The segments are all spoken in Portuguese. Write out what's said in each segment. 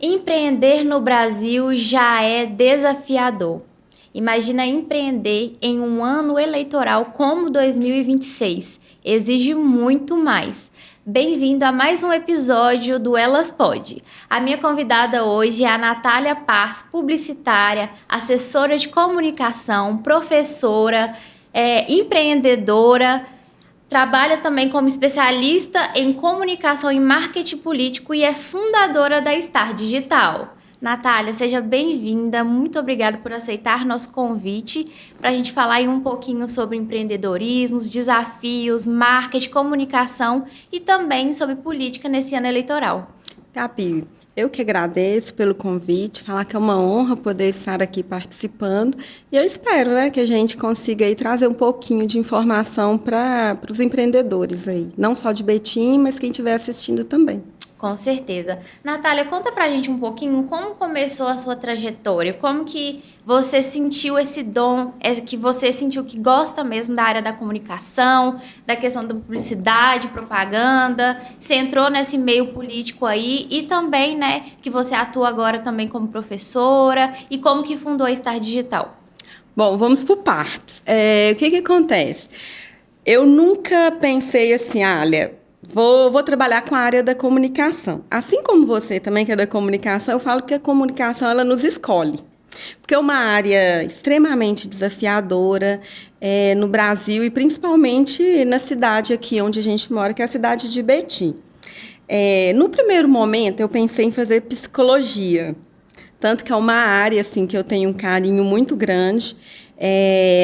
Empreender no Brasil já é desafiador. Imagina empreender em um ano eleitoral como 2026. Exige muito mais. Bem-vindo a mais um episódio do Elas Pode. A minha convidada hoje é a Natália Paz, publicitária, assessora de comunicação, professora, empreendedora. Trabalha também como especialista em comunicação e marketing político e é fundadora da Star Digital. Natália, seja bem-vinda. Muito obrigada por aceitar nosso convite para a gente falar aí um pouquinho sobre empreendedorismo, os desafios, marketing, comunicação e também sobre política nesse ano eleitoral. Gabi, eu que agradeço pelo convite, falar que é uma honra poder estar aqui participando e eu espero, que a gente consiga aí trazer um pouquinho de informação para os empreendedores aí, não só de Betim, mas quem estiver assistindo também. Com certeza. Natália, conta pra gente um pouquinho como começou a sua trajetória, como que você sentiu esse dom, que você sentiu que gosta mesmo da área da comunicação, da questão da publicidade, propaganda, você entrou nesse meio político aí e também, que você atua agora também como professora e como que fundou a Star Digital. Bom, vamos por partes. O que acontece? Eu nunca pensei assim, olha, vou trabalhar com a área da comunicação. Assim como você também, que é da comunicação, eu falo que a comunicação, ela nos escolhe. Porque é uma área extremamente desafiadora no Brasil e principalmente na cidade aqui onde a gente mora, que é a cidade de Betim. No primeiro momento, eu pensei em fazer psicologia. Tanto que é uma área assim, que eu tenho um carinho muito grande.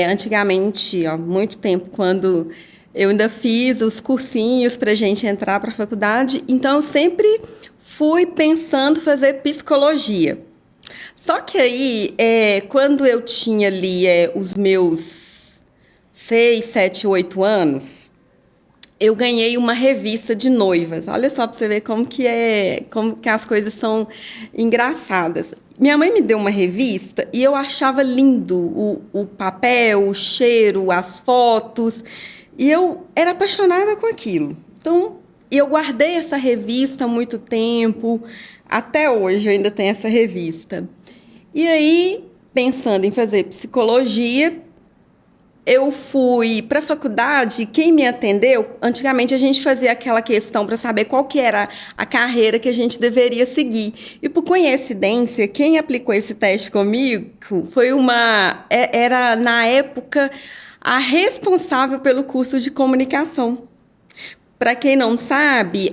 Antigamente, há muito tempo, quando eu ainda fiz os cursinhos para a gente entrar para a faculdade, então eu sempre fui pensando em fazer psicologia. Só que aí, quando eu tinha ali os meus 6, 7, 8 anos, eu ganhei uma revista de noivas. Olha só para você ver como que as coisas são engraçadas. Minha mãe me deu uma revista e eu achava lindo o papel, o cheiro, as fotos. E eu era apaixonada com aquilo. Então, eu guardei essa revista há muito tempo. Até hoje eu ainda tenho essa revista. E aí, pensando em fazer psicologia, eu fui para a faculdade. Quem me atendeu, antigamente a gente fazia aquela questão para saber qual que era a carreira que a gente deveria seguir. E por coincidência, quem aplicou esse teste comigo era na época a responsável pelo curso de comunicação. Para quem não sabe,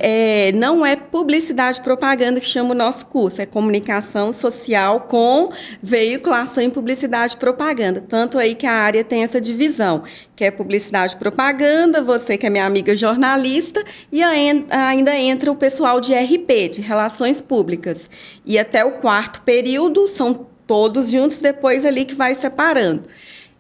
não é publicidade e propaganda que chama o nosso curso, é comunicação social com veiculação em publicidade e propaganda. Tanto aí que a área tem essa divisão, que é publicidade e propaganda, você que é minha amiga jornalista, e ainda entra o pessoal de RP, de Relações Públicas. E até o quarto período são todos juntos, depois ali que vai separando.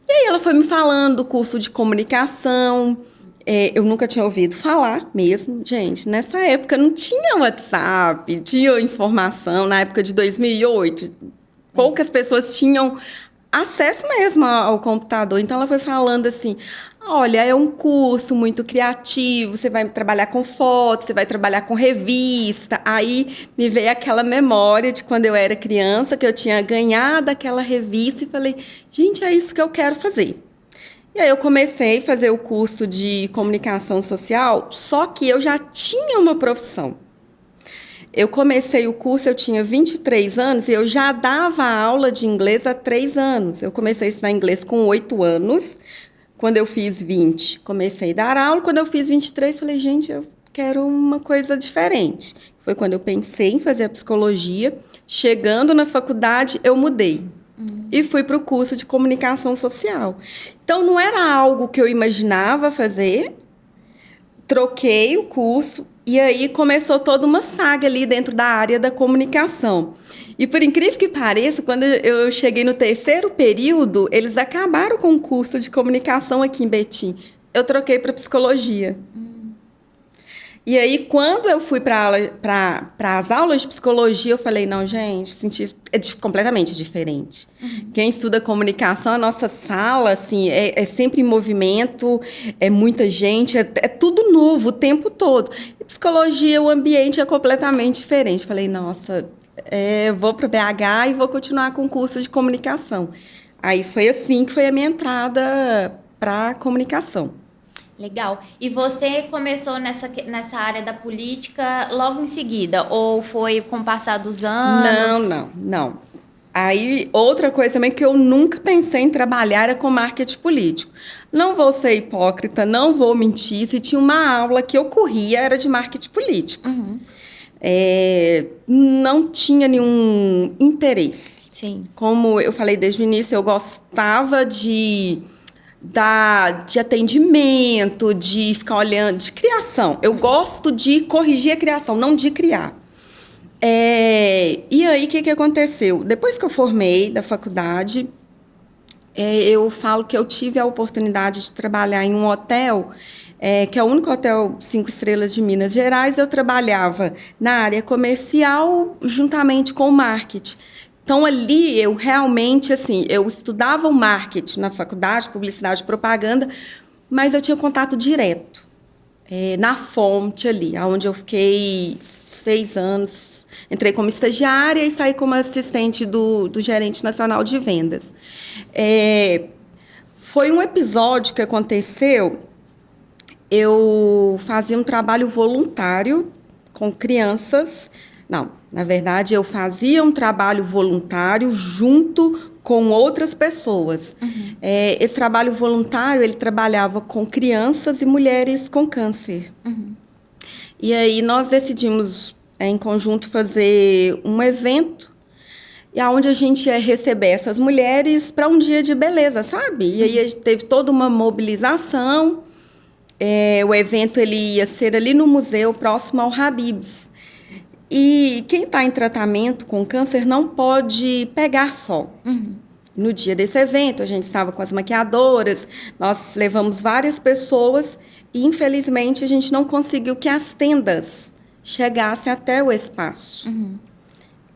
E aí ela foi me falando do curso de comunicação. Eu nunca tinha ouvido falar mesmo. Gente, nessa época não tinha WhatsApp, tinha informação. Na época de 2008, poucas pessoas tinham acesso mesmo ao computador. Então, ela foi falando assim, olha, é um curso muito criativo, você vai trabalhar com fotos, você vai trabalhar com revista. Aí me veio aquela memória de quando eu era criança, que eu tinha ganhado aquela revista e falei, gente, é isso que eu quero fazer. E aí eu comecei a fazer o curso de comunicação social, só que eu já tinha uma profissão. Eu comecei o curso, eu tinha 23 anos e eu já dava aula de inglês há 3 anos. Eu comecei a estudar inglês com 8 anos. Quando eu fiz 20, comecei a dar aula. Quando eu fiz 23, falei, gente, eu quero uma coisa diferente. Foi quando eu pensei em fazer a psicologia. Chegando na faculdade, eu mudei. E fui para o curso de comunicação social. Então, não era algo que eu imaginava fazer. Troquei o curso e aí começou toda uma saga ali dentro da área da comunicação. E por incrível que pareça, quando eu cheguei no terceiro período, eles acabaram com o curso de comunicação aqui em Betim. Eu troquei para psicologia. E aí, quando eu fui para as aulas de psicologia, eu falei, não, gente, completamente diferente. Quem estuda comunicação, a nossa sala, assim, é sempre em movimento, é muita gente, é tudo novo o tempo todo. E psicologia, o ambiente é completamente diferente. Falei, nossa, vou para BH e vou continuar com o curso de comunicação. Aí foi assim que foi a minha entrada para comunicação. Legal. E você começou nessa área da política logo em seguida? Ou foi com o passar dos anos? Não. Aí, outra coisa também que eu nunca pensei em trabalhar era com marketing político. Não vou ser hipócrita, não vou mentir. Se tinha uma aula que eu corria, era de marketing político. Uhum. Não tinha nenhum interesse. Sim. Como eu falei desde o início, eu gostava de atendimento, de ficar olhando, de criação. Eu gosto de corrigir a criação, não de criar. E aí, o que aconteceu? Depois que eu formei da faculdade, eu falo que eu tive a oportunidade de trabalhar em um hotel, que é o único hotel 5 estrelas de Minas Gerais. Eu trabalhava na área comercial juntamente com o marketing. Então, ali, eu realmente, assim, eu estudava o marketing na faculdade, publicidade e propaganda, mas eu tinha contato direto na fonte ali, onde eu fiquei 6 anos. Entrei como estagiária e saí como assistente do gerente nacional de vendas. Foi um episódio que aconteceu. Eu fazia um trabalho voluntário com crianças. Não, na verdade, eu fazia um trabalho voluntário junto com outras pessoas. Uhum. Esse trabalho voluntário, ele trabalhava com crianças e mulheres com câncer. Uhum. E aí nós decidimos, em conjunto, fazer um evento onde a gente ia receber essas mulheres para um dia de beleza, sabe? E aí teve toda uma mobilização. O evento ele ia ser ali no museu, próximo ao Habib's. E quem está em tratamento com câncer não pode pegar sol. Uhum. No dia desse evento, a gente estava com as maquiadoras, nós levamos várias pessoas e, infelizmente, a gente não conseguiu que as tendas chegassem até o espaço. Uhum.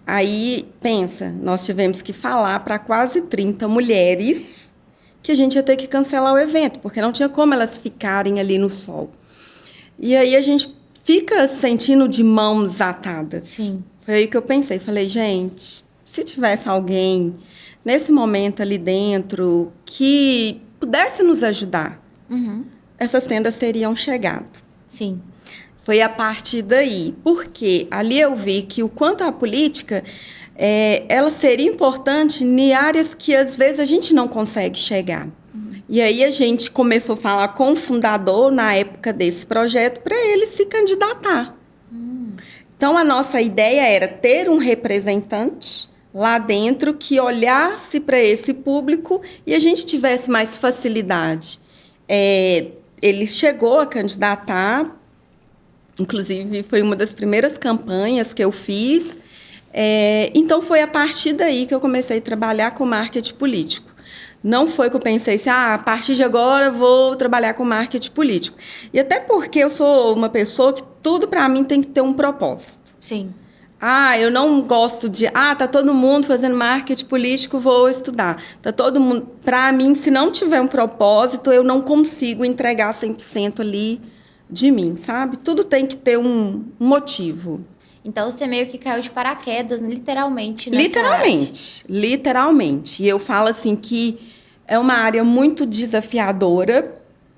Aí, pensa, nós tivemos que falar para quase 30 mulheres que a gente ia ter que cancelar o evento, porque não tinha como elas ficarem ali no sol. E aí a gente fica sentindo de mãos atadas. Sim. Foi aí que eu pensei, falei, gente, se tivesse alguém nesse momento ali dentro que pudesse nos ajudar, Uhum. essas tendas teriam chegado. Sim. Foi a partir daí, porque ali eu vi que o quanto a política, ela seria importante em áreas que às vezes a gente não consegue chegar. E aí a gente começou a falar com o fundador, na época desse projeto, para ele se candidatar. Então, a nossa ideia era ter um representante lá dentro que olhasse para esse público e a gente tivesse mais facilidade. Ele chegou a candidatar, inclusive foi uma das primeiras campanhas que eu fiz. Então, foi a partir daí que eu comecei a trabalhar com marketing político. Não foi que eu pensei assim, a partir de agora vou trabalhar com marketing político. E até porque eu sou uma pessoa que tudo para mim tem que ter um propósito. Sim. Eu não gosto de, tá todo mundo fazendo marketing político, vou estudar. Tá todo mundo, para mim, se não tiver um propósito, eu não consigo entregar 100% ali de mim, sabe? Tudo tem que ter um motivo. Então, você meio que caiu de paraquedas, literalmente, Literalmente. E eu falo assim que é uma área muito desafiadora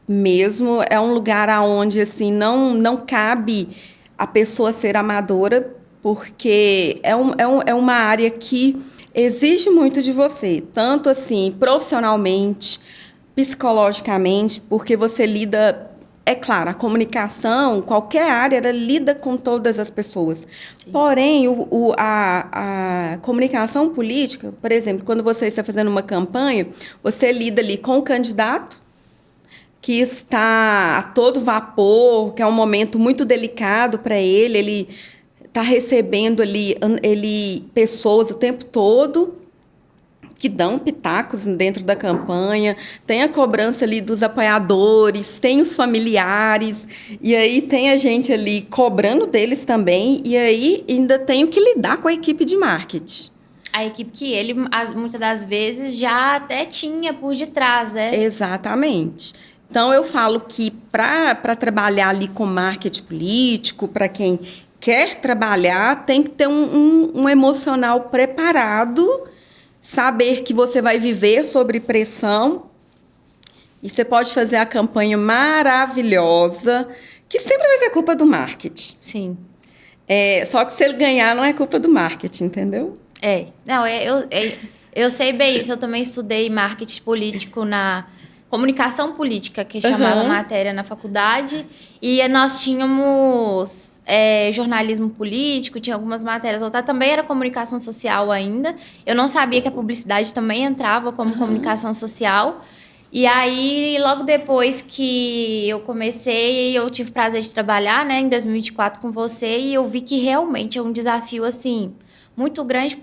mesmo. É um lugar onde assim, não cabe a pessoa ser amadora, porque é uma área que exige muito de você. Tanto assim, profissionalmente, psicologicamente, porque você lida... É claro, a comunicação, qualquer área, ela lida com todas as pessoas. Sim. Porém, a comunicação política, por exemplo, quando você está fazendo uma campanha, você lida ali com o candidato, que está a todo vapor, que é um momento muito delicado para ele está recebendo ali pessoas o tempo todo, que dão pitacos dentro da campanha, tem a cobrança ali dos apoiadores, tem os familiares, e aí tem a gente ali cobrando deles também, e aí ainda tenho que lidar com a equipe de marketing. A equipe que ele, muitas das vezes, já até tinha por detrás, né? Exatamente. Então, eu falo que para trabalhar ali com marketing político, para quem quer trabalhar tem que ter um emocional preparado, saber que você vai viver sob pressão. E você pode fazer a campanha maravilhosa, que sempre vai ser culpa do marketing. Sim. Só que se ele ganhar, não é culpa do marketing, entendeu? Não, eu sei bem isso. Eu também estudei marketing político na comunicação política, que chamava matéria na faculdade. E nós tínhamos jornalismo político, tinha algumas matérias voltadas. Também era comunicação social ainda. Eu não sabia que a publicidade também entrava como comunicação social. E aí, logo depois que eu comecei, eu tive o prazer de trabalhar, né, em 2024 com você, e eu vi que realmente é um desafio, assim, muito grande,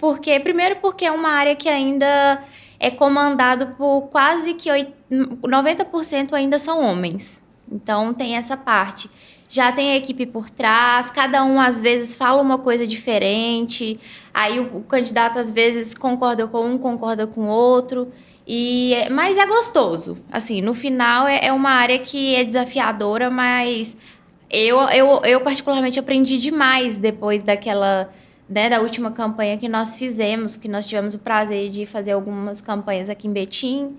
primeiro porque é uma área que ainda é comandado por quase que 90% ainda são homens. Então, tem essa parte. Já tem a equipe por trás, cada um às vezes fala uma coisa diferente, aí o candidato às vezes concorda com um, concorda com o outro. Mas é gostoso. Assim, no final é uma área que é desafiadora, mas eu particularmente aprendi demais depois daquela, né, da última campanha que nós fizemos, que nós tivemos o prazer de fazer algumas campanhas aqui em Betim.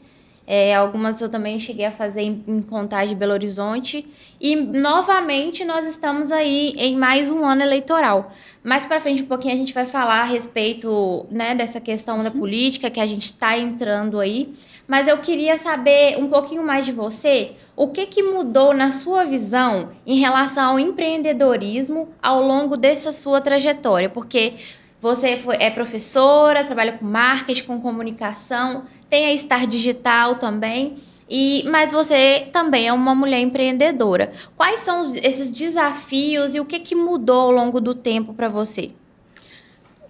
Algumas eu também cheguei a fazer em Contagem e Belo Horizonte. E, novamente, nós estamos aí em mais um ano eleitoral. Mais para frente, um pouquinho, a gente vai falar a respeito, né, dessa questão da política que a gente está entrando aí. Mas eu queria saber um pouquinho mais de você. O que mudou na sua visão em relação ao empreendedorismo ao longo dessa sua trajetória? Porque você é professora, trabalha com marketing, com comunicação, tem a Star Digital também, mas você também é uma mulher empreendedora. Quais são esses desafios e o que mudou ao longo do tempo para você?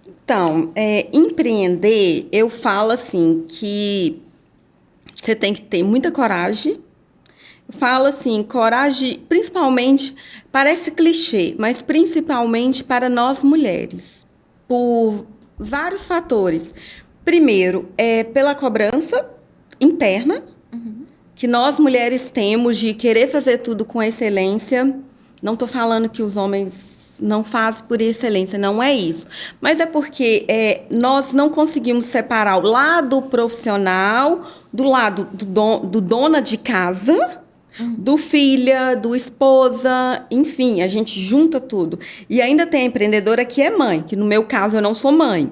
Então, empreender, eu falo assim, que você tem que ter muita coragem. Eu falo assim, coragem, principalmente, parece clichê, mas principalmente para nós mulheres. Por vários fatores. Primeiro, pela cobrança interna, que nós mulheres temos de querer fazer tudo com excelência. Não estou falando que os homens não fazem por excelência, não é isso. Mas é porque nós não conseguimos separar o lado profissional do lado do dona de casa, do filha, do esposa, enfim, a gente junta tudo. E ainda tem a empreendedora que é mãe, que no meu caso eu não sou mãe.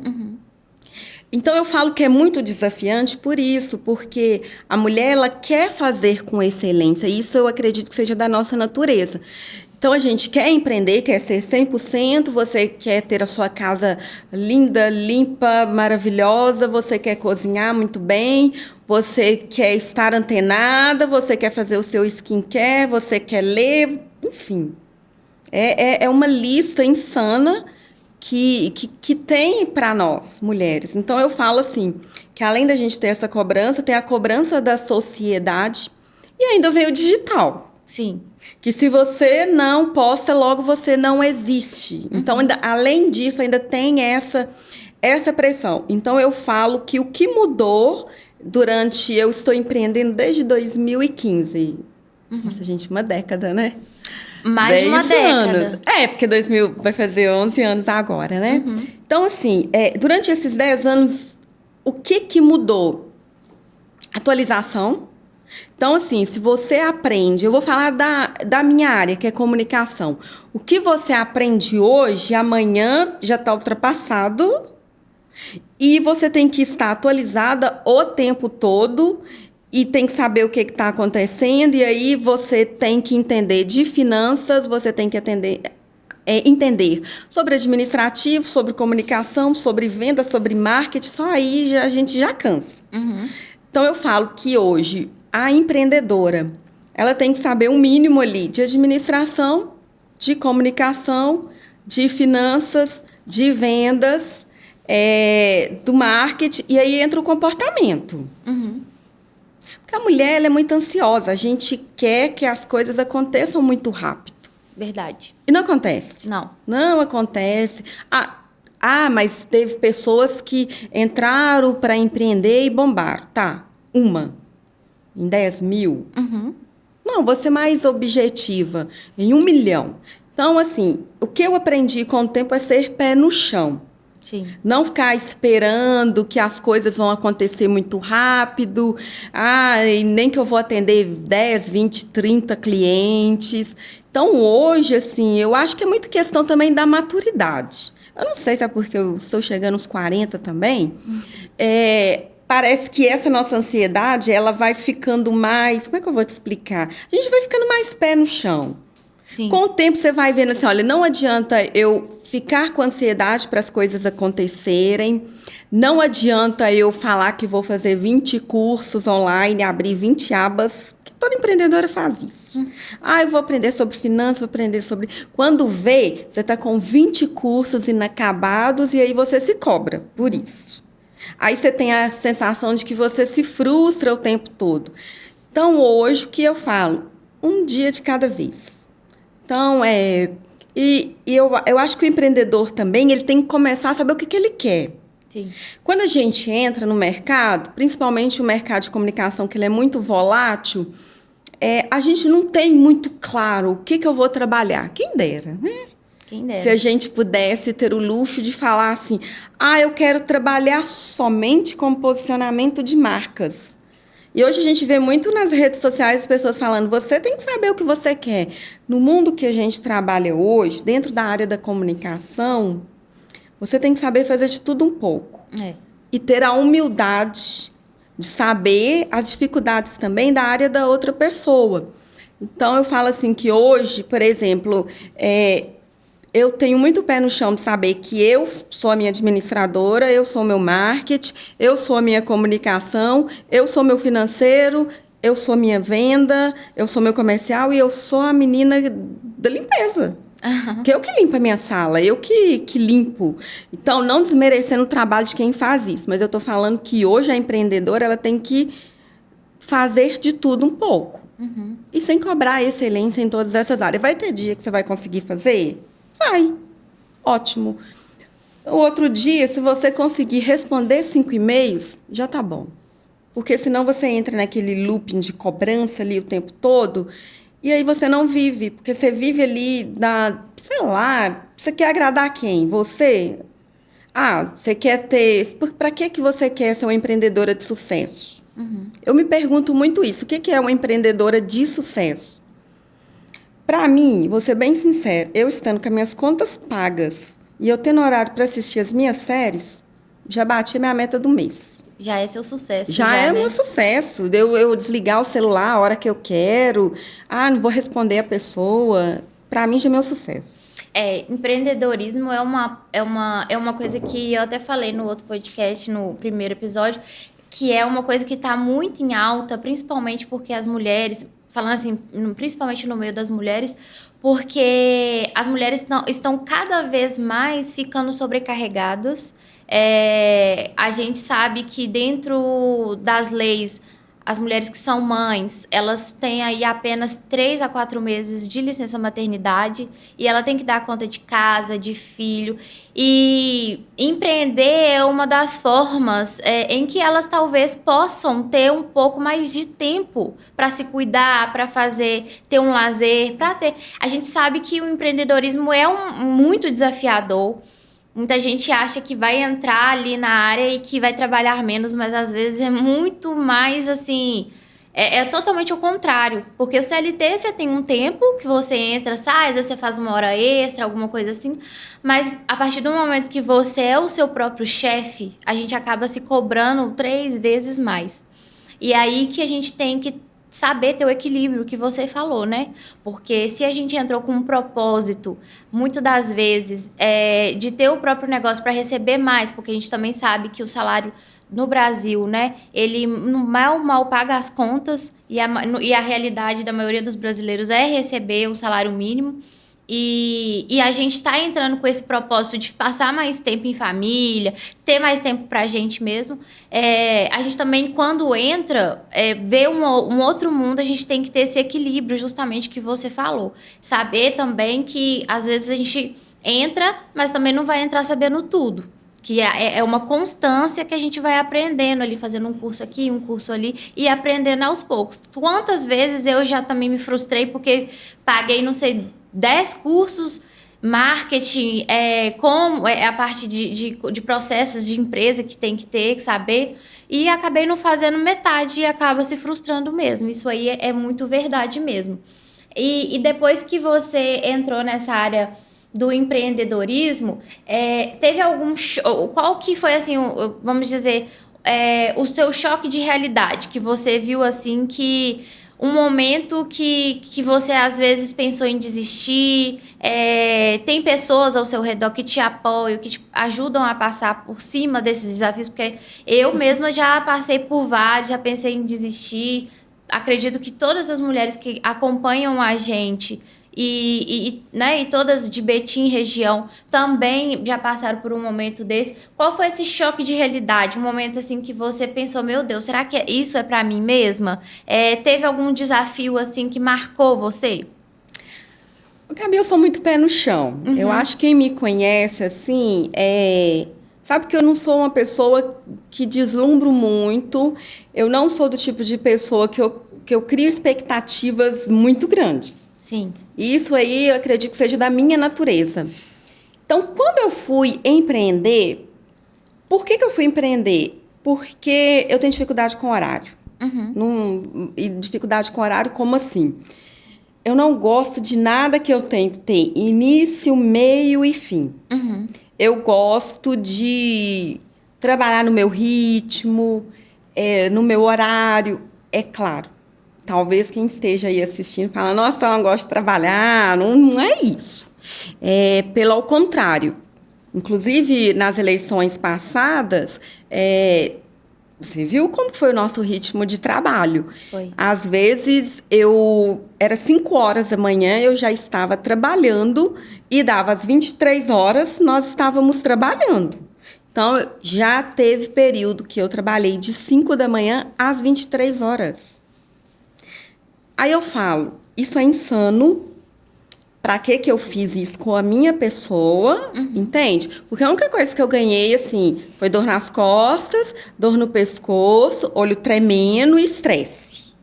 Então eu falo que é muito desafiante por isso, porque a mulher ela quer fazer com excelência, e isso eu acredito que seja da nossa natureza. Então a gente quer empreender, quer ser 100%, você quer ter a sua casa linda, limpa, maravilhosa, você quer cozinhar muito bem, você quer estar antenada, você quer fazer o seu skincare, você quer ler, enfim. É uma lista insana que tem para nós, mulheres. Então, eu falo assim, que além da gente ter essa cobrança, tem a cobrança da sociedade e ainda vem o digital. Sim. Que se você não posta, logo você não existe. Então, além disso, ainda tem essa pressão. Então, eu falo que o que mudou eu estou empreendendo desde 2015. Nossa, gente, uma década, né? Mais de uma década. Anos. Porque 2000 vai fazer 11 anos agora, né? Então, assim, durante esses 10 anos, o que mudou? Atualização. Então, assim, se você aprende... Eu vou falar da minha área, que é comunicação. O que você aprende hoje, amanhã já está ultrapassado. E você tem que estar atualizada o tempo todo e tem que saber o que está acontecendo. E aí você tem que entender de finanças, você tem que entender sobre administrativo, sobre comunicação, sobre venda, sobre marketing. Só aí a gente já cansa. Então, eu falo que hoje a empreendedora ela tem que saber um mínimo ali de administração, de comunicação, de finanças, de vendas... do marketing, e aí entra o comportamento. Porque a mulher ela é muito ansiosa, a gente quer que as coisas aconteçam muito rápido. Verdade. E não acontece. Não acontece. Mas teve pessoas que entraram para empreender e bombaram. Tá, uma em 10 mil. Não, vou ser mais objetiva, em 1 milhão. Então, assim, o que eu aprendi com o tempo é ser pé no chão. Sim. Não ficar esperando que as coisas vão acontecer muito rápido. E nem que eu vou atender 10, 20, 30 clientes. Então, hoje, assim, eu acho que é muito questão também da maturidade. Eu não sei se é porque eu estou chegando aos 40 também. Parece que essa nossa ansiedade, ela vai ficando mais... Como é que eu vou te explicar? A gente vai ficando mais pé no chão. Sim. Com o tempo você vai vendo assim, olha, não adianta eu ficar com ansiedade para as coisas acontecerem, não adianta eu falar que vou fazer 20 cursos online, abrir 20 abas, que toda empreendedora faz isso. Eu vou aprender sobre finanças, vou aprender sobre... Quando vê, você está com 20 cursos inacabados e aí você se cobra por isso. Aí você tem a sensação de que você se frustra o tempo todo. Então, hoje, o que eu falo? Um dia de cada vez. Então, eu acho que o empreendedor também ele tem que começar a saber o que ele quer. Sim. Quando a gente entra no mercado, principalmente o mercado de comunicação, que ele é muito volátil, a gente não tem muito claro o que eu vou trabalhar. Quem dera, né? Quem dera. Se a gente pudesse ter o luxo de falar assim, eu quero trabalhar somente com posicionamento de marcas. E hoje a gente vê muito nas redes sociais as pessoas falando, você tem que saber o que você quer. No mundo que a gente trabalha hoje, dentro da área da comunicação, você tem que saber fazer de tudo um pouco. E ter a humildade de saber as dificuldades também da área da outra pessoa. Então, eu falo assim que hoje, por exemplo, eu tenho muito pé no chão de saber que eu sou a minha administradora, eu sou o meu marketing, eu sou a minha comunicação, eu sou meu financeiro, eu sou minha venda, eu sou meu comercial e eu sou a menina da limpeza. Que eu que limpo a minha sala, eu que limpo. Então, não desmerecendo o trabalho de quem faz isso, mas eu estou falando que hoje a empreendedora ela tem que fazer de tudo um pouco. E sem cobrar excelência em todas essas áreas. Vai ter dia que você vai conseguir fazer? Vai. Ótimo. O outro dia, se você conseguir responder 5 e-mails, já tá bom. Porque senão você entra naquele looping de cobrança ali o tempo todo e aí você não vive. Porque você vive ali sei lá, você quer agradar quem? Você? Você quer ter... Para que você quer ser uma empreendedora de sucesso? Eu me pergunto muito isso. O que é uma empreendedora de sucesso? Para mim, vou ser bem sincera, eu estando com as minhas contas pagas e eu tendo horário para assistir as minhas séries, já bati a minha meta do mês. Já é seu sucesso. Já é meu sucesso. Eu desligar o celular a hora que eu quero. Não vou responder a pessoa. Para mim, já é meu sucesso. Empreendedorismo é uma coisa que eu até falei no outro podcast, no primeiro episódio, que é uma coisa que está muito em alta, principalmente porque as mulheres... Falando assim, principalmente no meio das mulheres, porque as mulheres estão cada vez mais ficando sobrecarregadas. A gente sabe que dentro das leis, as mulheres que são mães, elas têm aí apenas 3 a 4 meses de licença maternidade e ela tem que dar conta de casa, de filho. E empreender é uma das formas em que elas talvez possam ter um pouco mais de tempo para se cuidar, para ter um lazer, para ter... A gente sabe que o empreendedorismo é muito desafiador. Muita gente acha que vai entrar ali na área e que vai trabalhar menos, mas às vezes é muito mais assim... É totalmente o contrário. Porque o CLT você tem um tempo que você entra, sai, às vezes você faz uma hora extra, alguma coisa assim. Mas a partir do momento que você é o seu próprio chefe, a gente acaba se cobrando 3 vezes mais. E aí que a gente tem que saber ter o equilíbrio que você falou, né? Porque se a gente entrou com um propósito, muitas das vezes, de ter o próprio negócio para receber mais, porque a gente também sabe que o salário no Brasil, né, ele mal paga as contas e a realidade da maioria dos brasileiros é receber o salário mínimo. E a gente está entrando com esse propósito de passar mais tempo em família, ter mais tempo para a gente mesmo. A gente também, quando entra, vê um outro mundo, a gente tem que ter esse equilíbrio, justamente, que você falou. Saber também que, às vezes, a gente entra, mas também não vai entrar sabendo tudo. Que é uma constância que a gente vai aprendendo ali, fazendo um curso aqui, um curso ali, e aprendendo aos poucos. Quantas vezes eu já também me frustrei porque paguei, não sei... 10 cursos, marketing, como a parte de processos de empresa que tem que ter, que saber, e acabei não fazendo metade e acaba se frustrando mesmo. Isso aí é muito verdade mesmo. E depois que você entrou nessa área do empreendedorismo, teve algum... Qual que foi, assim, vamos dizer, o seu choque de realidade? Que você viu, assim, que um momento que você, às vezes, pensou em desistir, tem pessoas ao seu redor que te apoiam, que te ajudam a passar por cima desses desafios, porque eu mesma já passei por vários, já pensei em desistir. Acredito que todas as mulheres que acompanham a gente né, e todas de Betim região também já passaram por um momento desse. Qual foi esse choque de realidade? Um momento assim que você pensou, meu Deus, será que isso é para mim mesma? Teve algum desafio assim que marcou você? Gabi, eu sou muito pé no chão. Uhum. Eu acho que quem me conhece, assim, sabe que eu não sou uma pessoa que deslumbro muito. Eu não sou do tipo de pessoa que eu crio expectativas muito grandes. Sim. Isso aí eu acredito que seja da minha natureza. Então, quando eu fui empreender, por que eu fui empreender? Porque eu tenho dificuldade com horário. Uhum. E dificuldade com horário, como assim? Eu não gosto de nada que eu tenho que ter início, meio e fim. Uhum. Eu gosto de trabalhar no meu ritmo, no meu horário. É claro, talvez quem esteja aí assistindo fala, nossa, eu não gosto de trabalhar. Não é isso. Pelo contrário. Inclusive, nas eleições passadas, você viu como foi o nosso ritmo de trabalho? Foi. Às vezes, era 5 horas da manhã, eu já estava trabalhando e dava às 23 horas, nós estávamos trabalhando. Então, já teve período que eu trabalhei de 5 da manhã às 23 horas. Aí eu falo, isso é insano. Para que eu fiz isso com a minha pessoa, entende? Porque a única coisa que eu ganhei, assim, foi dor nas costas, dor no pescoço, olho tremendo e estresse.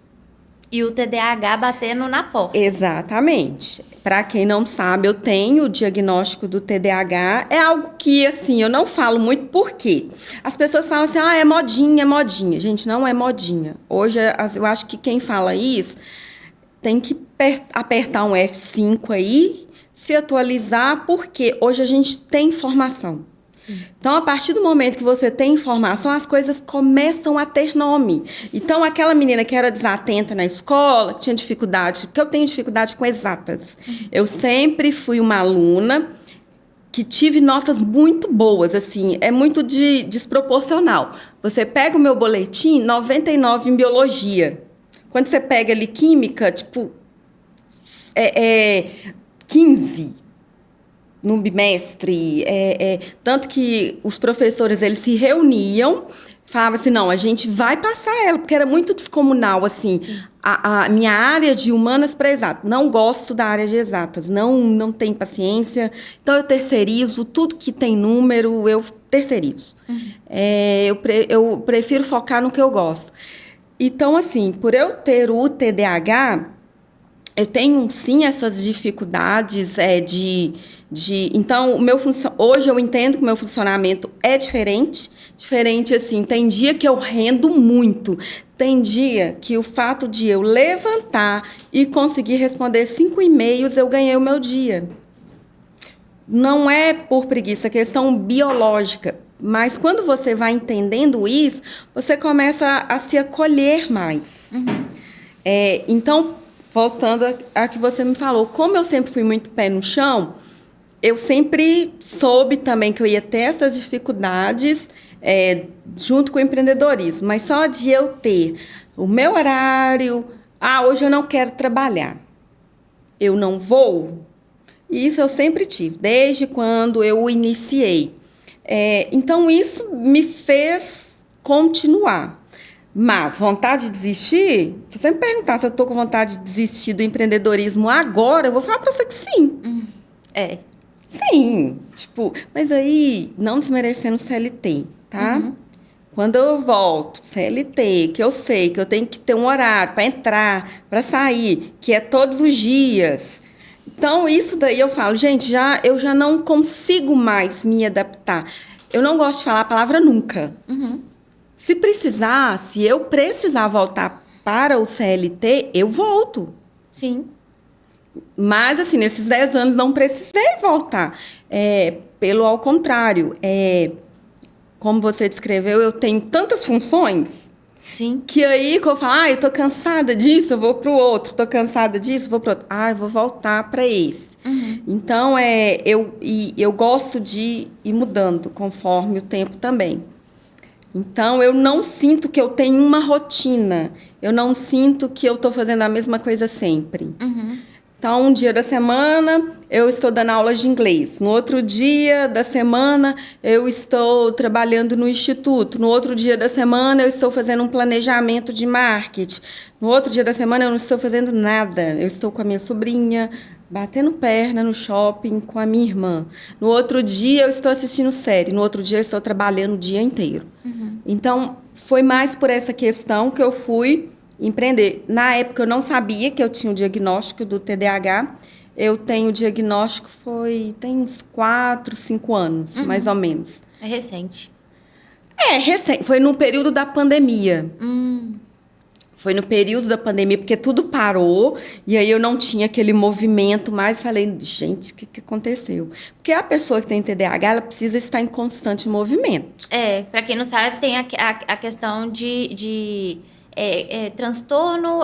E o TDAH batendo na porta. Exatamente. Para quem não sabe, eu tenho o diagnóstico do TDAH. É algo que, assim, eu não falo muito porque as pessoas falam assim, é modinha, é modinha. Gente, não é modinha. Hoje, eu acho que quem fala isso tem que apertar um F5 aí, se atualizar, porque hoje a gente tem informação. Sim. Então, a partir do momento que você tem informação, as coisas começam a ter nome. Então, aquela menina que era desatenta na escola, que tinha dificuldade, porque eu tenho dificuldade com exatas. Eu sempre fui uma aluna que tive notas muito boas, assim, é muito desproporcional. Você pega o meu boletim, 99 em biologia. Quando você pega ali química, tipo, 15 no bimestre. Tanto que os professores, eles se reuniam, falavam assim, não, a gente vai passar ela, porque era muito descomunal, assim. A minha área de humanas para exatas. Não gosto da área de exatas, não tenho paciência. Então, eu terceirizo, tudo que tem número, eu terceirizo. Eu prefiro focar no que eu gosto. Então, assim, por eu ter o TDAH, eu tenho, sim, essas dificuldades Então, hoje eu entendo que o meu funcionamento é diferente. Diferente, assim, tem dia que eu rendo muito. Tem dia que o fato de eu levantar e conseguir responder 5 e-mails, eu ganhei o meu dia. Não é por preguiça, é questão biológica. Mas quando você vai entendendo isso, você começa a se acolher mais. Então, voltando a que você me falou, como eu sempre fui muito pé no chão, eu sempre soube também que eu ia ter essas dificuldades junto com o empreendedorismo. Mas só de eu ter o meu horário, hoje eu não quero trabalhar, eu não vou. E isso eu sempre tive, desde quando eu iniciei. Então, isso me fez continuar. Mas, vontade de desistir? Se você me perguntar se eu estou com vontade de desistir do empreendedorismo agora, eu vou falar para você que sim. Sim. Tipo, mas aí, não desmerecendo o CLT, tá? Quando eu volto, CLT, que eu sei que eu tenho que ter um horário para entrar, para sair, que é todos os dias. Então, isso daí eu falo, gente, eu já não consigo mais me adaptar. Eu não gosto de falar a palavra nunca. Se eu precisar voltar para o CLT, eu volto. Sim. Mas, assim, nesses 10 anos não precisei voltar. Pelo ao contrário, como você descreveu, eu tenho tantas funções Sim. que aí que eu falo, eu tô cansada disso, eu vou pro outro. Tô cansada disso, eu vou pro outro. Eu vou voltar para esse. Então, eu gosto de ir mudando conforme o tempo também. Então, eu não sinto que eu tenho uma rotina. Eu não sinto que eu tô fazendo a mesma coisa sempre. Então, um dia da semana, eu estou dando aula de inglês. No outro dia da semana, eu estou trabalhando no instituto. No outro dia da semana, eu estou fazendo um planejamento de marketing. No outro dia da semana, eu não estou fazendo nada. Eu estou com a minha sobrinha, batendo perna no shopping com a minha irmã. No outro dia, eu estou assistindo série. No outro dia, eu estou trabalhando o dia inteiro. Então, foi mais por essa questão que eu fui empreender. Na época, eu não sabia que eu tinha o diagnóstico do TDAH. Eu tenho o diagnóstico, tem uns 4, 5 anos, mais ou menos. É recente. Recente. Foi no período da pandemia. Foi no período da pandemia, porque tudo parou. E aí eu não tinha aquele movimento mais. Falei, gente, o que aconteceu? Porque a pessoa que tem TDAH, ela precisa estar em constante movimento. Para quem não sabe, tem a questão de transtorno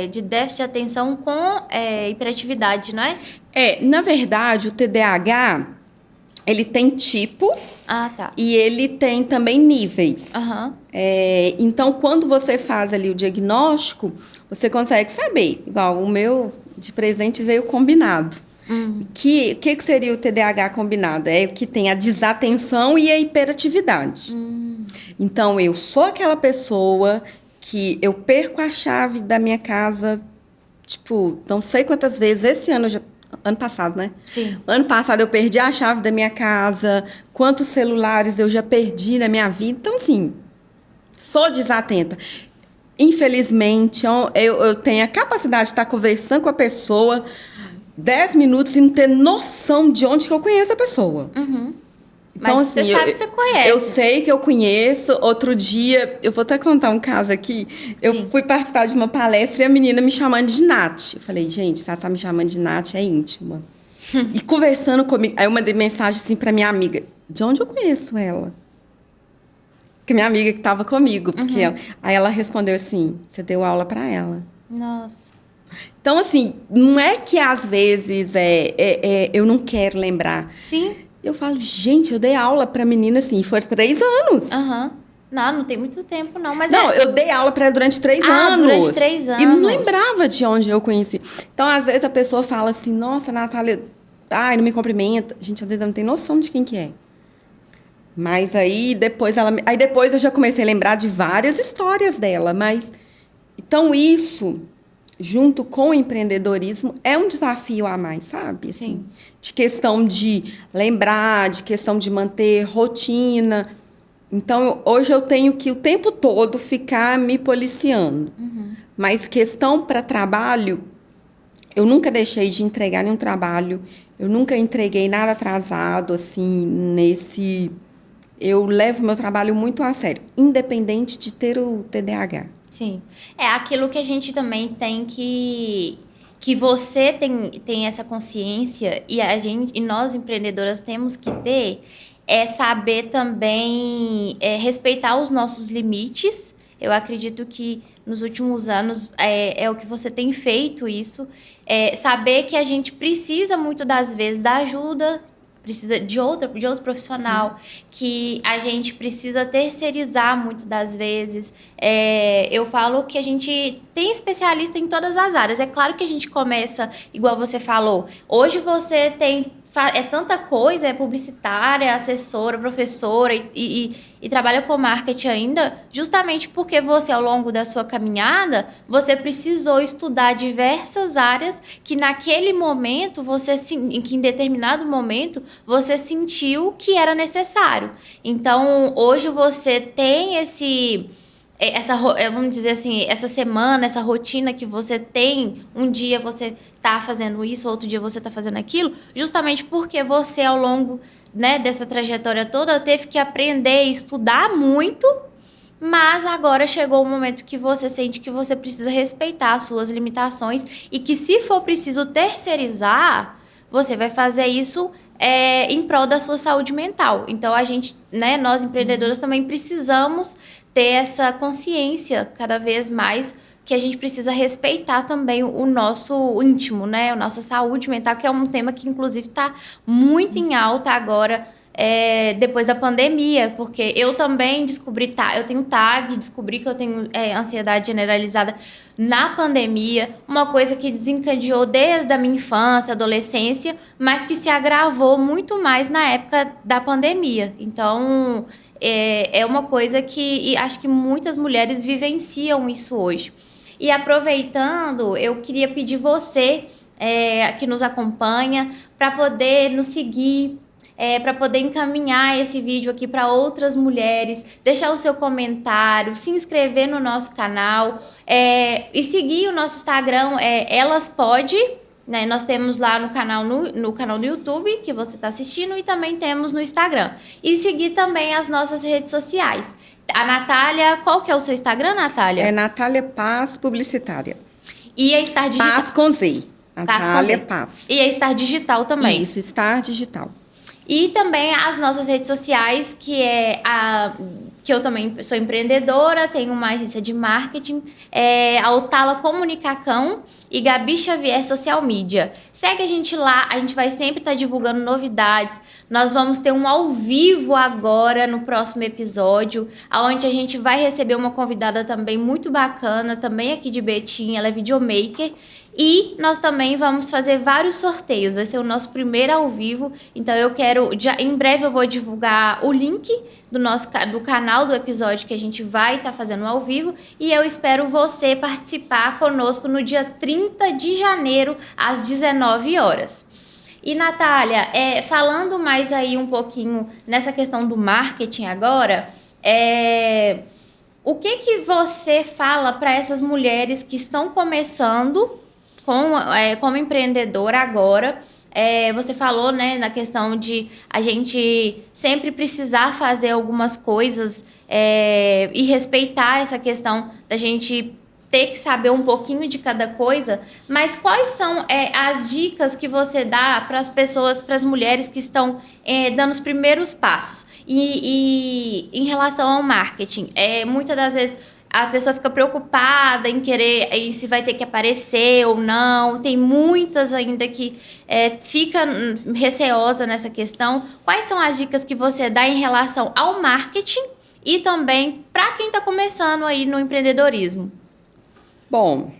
de déficit de atenção com hiperatividade, não é? Na verdade, o TDAH, ele tem tipos Tá. e ele tem também níveis. Então, quando você faz ali o diagnóstico, você consegue saber. Igual o meu de presente veio combinado. Que seria o TDAH combinado? É o que tem a desatenção e a hiperatividade. Então, eu sou aquela pessoa que eu perco a chave da minha casa, tipo, não sei quantas vezes. Esse ano, ano passado, né? Sim. Ano passado eu perdi a chave da minha casa, quantos celulares eu já perdi na minha vida. Então, assim, sou desatenta. Infelizmente, eu tenho a capacidade de estar conversando com a pessoa 10 minutos e não ter noção de onde que eu conheço a pessoa. Então, mas assim, você sabe que você conhece. Eu sei que eu conheço. Outro dia, eu vou até contar um caso aqui. Eu fui participar de uma palestra e a menina me chamando de Nath. Eu falei, gente, se ela tá me chamando de Nath, é íntima. E conversando comigo. Aí eu mandei mensagem assim pra minha amiga. De onde eu conheço ela? Que minha amiga que tava comigo. Porque aí ela respondeu assim, você deu aula pra ela. Nossa. Então, assim, não é que às vezes eu não quero lembrar. Sim. Eu falo, gente, eu dei aula pra menina, assim, foi 3 anos. Não tem muito tempo, não. Mas eu dei aula pra ela durante 3 anos. Durante 3 anos. E não lembrava de onde eu conheci. Então, às vezes, a pessoa fala assim, nossa, Natália, não me cumprimenta. Gente, às vezes, ela não tem noção de quem que é. Mas aí, depois eu já comecei a lembrar de várias histórias dela. Mas, então, isso, junto com o empreendedorismo, é um desafio a mais, sabe? Assim, Sim. De questão de lembrar, de questão de manter rotina. Então, hoje eu tenho que o tempo todo ficar me policiando. Mas questão para trabalho, eu nunca deixei de entregar nenhum trabalho. Eu nunca entreguei nada atrasado, assim, Eu levo meu trabalho muito a sério, independente de ter o TDAH. Sim. É aquilo que a gente também tem que você tem essa consciência e nós empreendedoras temos que ter saber também respeitar os nossos limites. Eu acredito que nos últimos anos é o que você tem feito isso. Saber que a gente precisa muito das vezes da ajuda, precisa de outro profissional, que a gente precisa terceirizar muito das vezes. Eu falo que a gente tem especialista em todas as áreas. É claro que a gente começa, igual você falou, hoje você tem tanta coisa, é publicitária, assessora, professora e trabalha com marketing ainda, justamente porque você, ao longo da sua caminhada, você precisou estudar diversas áreas que naquele momento, que em determinado momento, você sentiu que era necessário. Então, hoje você tem vamos dizer assim, essa semana, essa rotina que você tem, um dia você tá fazendo isso, outro dia você tá fazendo aquilo, justamente porque você, ao longo, né, dessa trajetória toda, teve que aprender e estudar muito, mas agora chegou o momento que você sente que você precisa respeitar as suas limitações e que, se for preciso terceirizar, você vai fazer isso em prol da sua saúde mental. Então, a gente, né, nós empreendedoras também precisamos ter essa consciência cada vez mais que a gente precisa respeitar também o nosso íntimo, né, a nossa saúde mental, que é um tema que, inclusive, está muito em alta agora, depois da pandemia, porque eu também descobri, eu tenho TAG, descobri que eu tenho ansiedade generalizada na pandemia, uma coisa que desencadeou desde a minha infância, adolescência, mas que se agravou muito mais na época da pandemia. Então, é uma coisa que acho que muitas mulheres vivenciam isso hoje. E aproveitando, eu queria pedir você, que nos acompanha, para poder nos seguir, para poder encaminhar esse vídeo aqui para outras mulheres, deixar o seu comentário, se inscrever no nosso canal, e seguir o nosso Instagram, Elas Pode, né? Nós temos lá no canal do YouTube, que você está assistindo, e também temos no Instagram. E seguir também as nossas redes sociais. A Natália, qual que é o seu Instagram, Natália? É Natália Paz Publicitária. E a Star Digital. Paz com Z. Natália Paz. E a Star Digital também. Isso, Star Digital. E também as nossas redes sociais, que eu também sou empreendedora, tenho uma agência de marketing, a Otala Comunicacão e Gabi Xavier Social Media. Segue a gente lá, a gente vai sempre estar divulgando novidades. Nós vamos ter um ao vivo agora no próximo episódio, onde a gente vai receber uma convidada também muito bacana, também aqui de Betim, ela é videomaker. E nós também vamos fazer vários sorteios, vai ser o nosso primeiro ao vivo, então em breve eu vou divulgar o link do canal do episódio que a gente vai estar fazendo ao vivo, e eu espero você participar conosco no dia 30 de janeiro, às 19 horas. E, Natália, falando mais aí um pouquinho nessa questão do marketing agora, o que você fala para essas mulheres que estão começando como empreendedora agora? Você falou, né, na questão de a gente sempre precisar fazer algumas coisas e respeitar essa questão da gente ter que saber um pouquinho de cada coisa, mas quais são as dicas que você dá para as pessoas, para as mulheres que estão dando os primeiros passos? E em relação ao marketing, muitas das vezes a pessoa fica preocupada em querer, e se vai ter que aparecer ou não. Tem muitas ainda que fica receosa nessa questão. Quais são as dicas que você dá em relação ao marketing e também para quem está começando aí no empreendedorismo? Bom,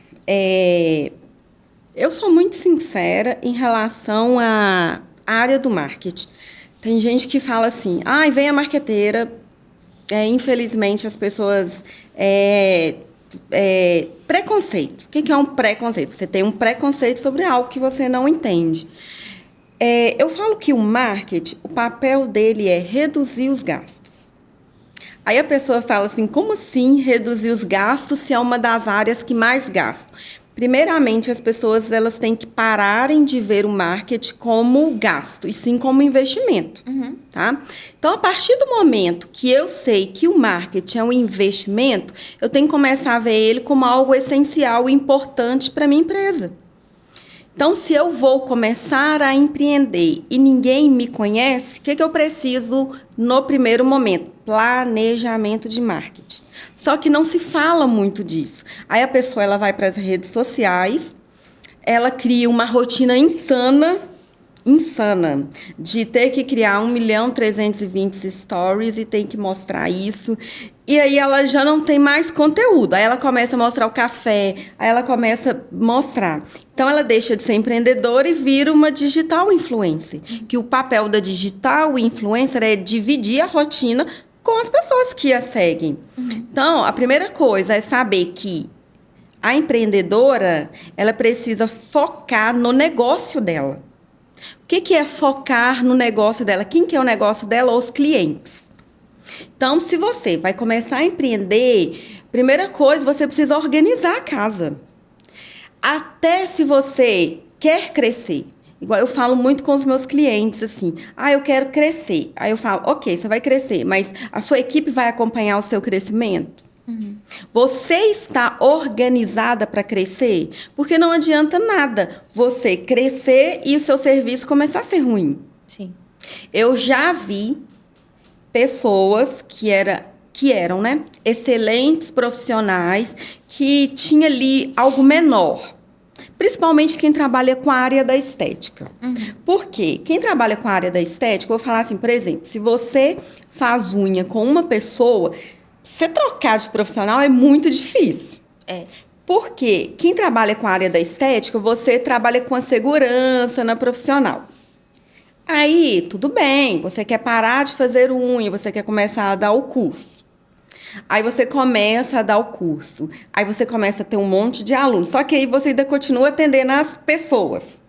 eu sou muito sincera em relação à área do marketing. Tem gente que fala assim, vem a marqueteira. Infelizmente, as pessoas... preconceito. O que é um preconceito? Você tem um preconceito sobre algo que você não entende. Eu falo que o marketing, o papel dele é reduzir os gastos. Aí a pessoa fala assim, como assim reduzir os gastos se é uma das áreas que mais gastam? Primeiramente, as pessoas elas têm que pararem de ver o marketing como gasto, e sim como investimento. Uhum. Tá? Então, a partir do momento que eu sei que o marketing é um investimento, eu tenho que começar a ver ele como algo essencial e importante para a minha empresa. Então, se eu vou começar a empreender e ninguém me conhece, o que eu preciso no primeiro momento? Planejamento de marketing. Só que não se fala muito disso. Aí a pessoa ela vai para as redes sociais, ela cria uma rotina insana, de ter que criar 1.320.000 stories e tem que mostrar isso. E aí ela já não tem mais conteúdo. Aí ela começa a mostrar o café, aí ela começa a mostrar. Então ela deixa de ser empreendedora e vira uma digital influencer. Que o papel da digital influencer é dividir a rotina com as pessoas que a seguem. Uhum. Então, a primeira coisa é saber que a empreendedora, ela precisa focar no negócio dela. O que é focar no negócio dela? Quem que é o negócio dela? Os clientes. Então, se você vai começar a empreender, Primeira coisa, você precisa organizar a casa. Até se você quer crescer. Igual eu falo muito com os meus clientes, assim, eu quero crescer. Aí eu falo, ok, você vai crescer, mas a sua equipe vai acompanhar o seu crescimento? Você está organizada para crescer? Porque não adianta nada você crescer e o seu serviço começar a ser ruim. Sim. Eu já vi pessoas que eram, né, excelentes profissionais, que tinha ali algo menor. Principalmente quem trabalha com a área da estética. Por quê? Quem trabalha com a área da estética, eu vou falar assim, por exemplo, se você faz unha com uma pessoa, você trocar de profissional é muito difícil. Porque quem trabalha com a área da estética, você trabalha com a segurança na profissional. Aí, tudo bem, você quer parar de fazer unha, você quer começar a dar o curso. Aí você começa a dar o curso. Aí você começa a ter um monte de alunos. Só que aí você ainda continua atendendo as pessoas.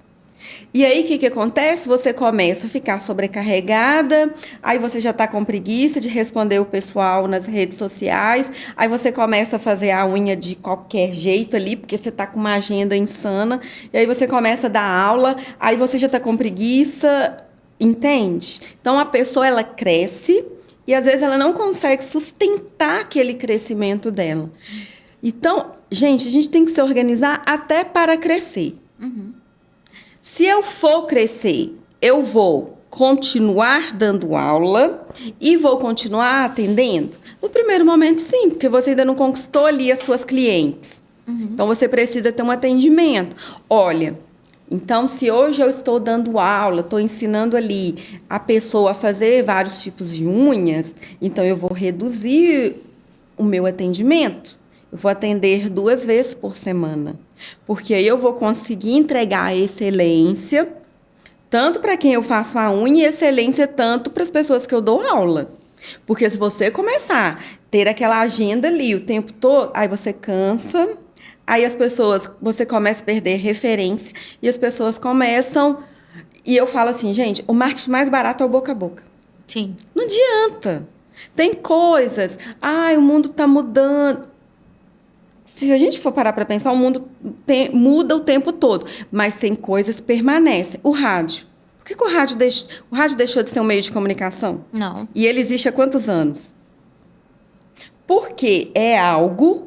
E aí, o que acontece? Você começa a ficar sobrecarregada, aí você já está com preguiça de responder o pessoal nas redes sociais, aí você começa a fazer a unha de qualquer jeito ali, porque você está com uma agenda insana, e aí você começa a dar aula, aí você já está com preguiça, entende? Então, a pessoa, ela cresce e, às vezes, ela não consegue sustentar aquele crescimento dela. Então, gente, a gente tem que se organizar até para crescer. Se eu for crescer, eu vou continuar dando aula e vou continuar atendendo? No primeiro momento, sim, porque você ainda não conquistou ali as suas clientes. Então, você precisa ter um atendimento. Olha, então, se hoje eu estou dando aula, estou ensinando ali a pessoa a fazer vários tipos de unhas, então eu vou reduzir o meu atendimento. Eu vou atender 2 vezes por semana. Porque aí eu vou conseguir entregar a excelência, tanto para quem eu faço a unha, e excelência tanto para as pessoas que eu dou aula. Porque se você começar a ter aquela agenda ali o tempo todo, aí você cansa, aí você começa a perder referência, e as pessoas começam... E eu falo assim, gente, o marketing mais barato é o boca a boca. Sim. Não adianta. Tem coisas, o mundo está mudando... Se a gente for parar para pensar, o mundo muda o tempo todo, mas tem coisas que permanecem. O rádio. Por que o rádio deixou de ser um meio de comunicação? Não. E ele existe há quantos anos? Porque é algo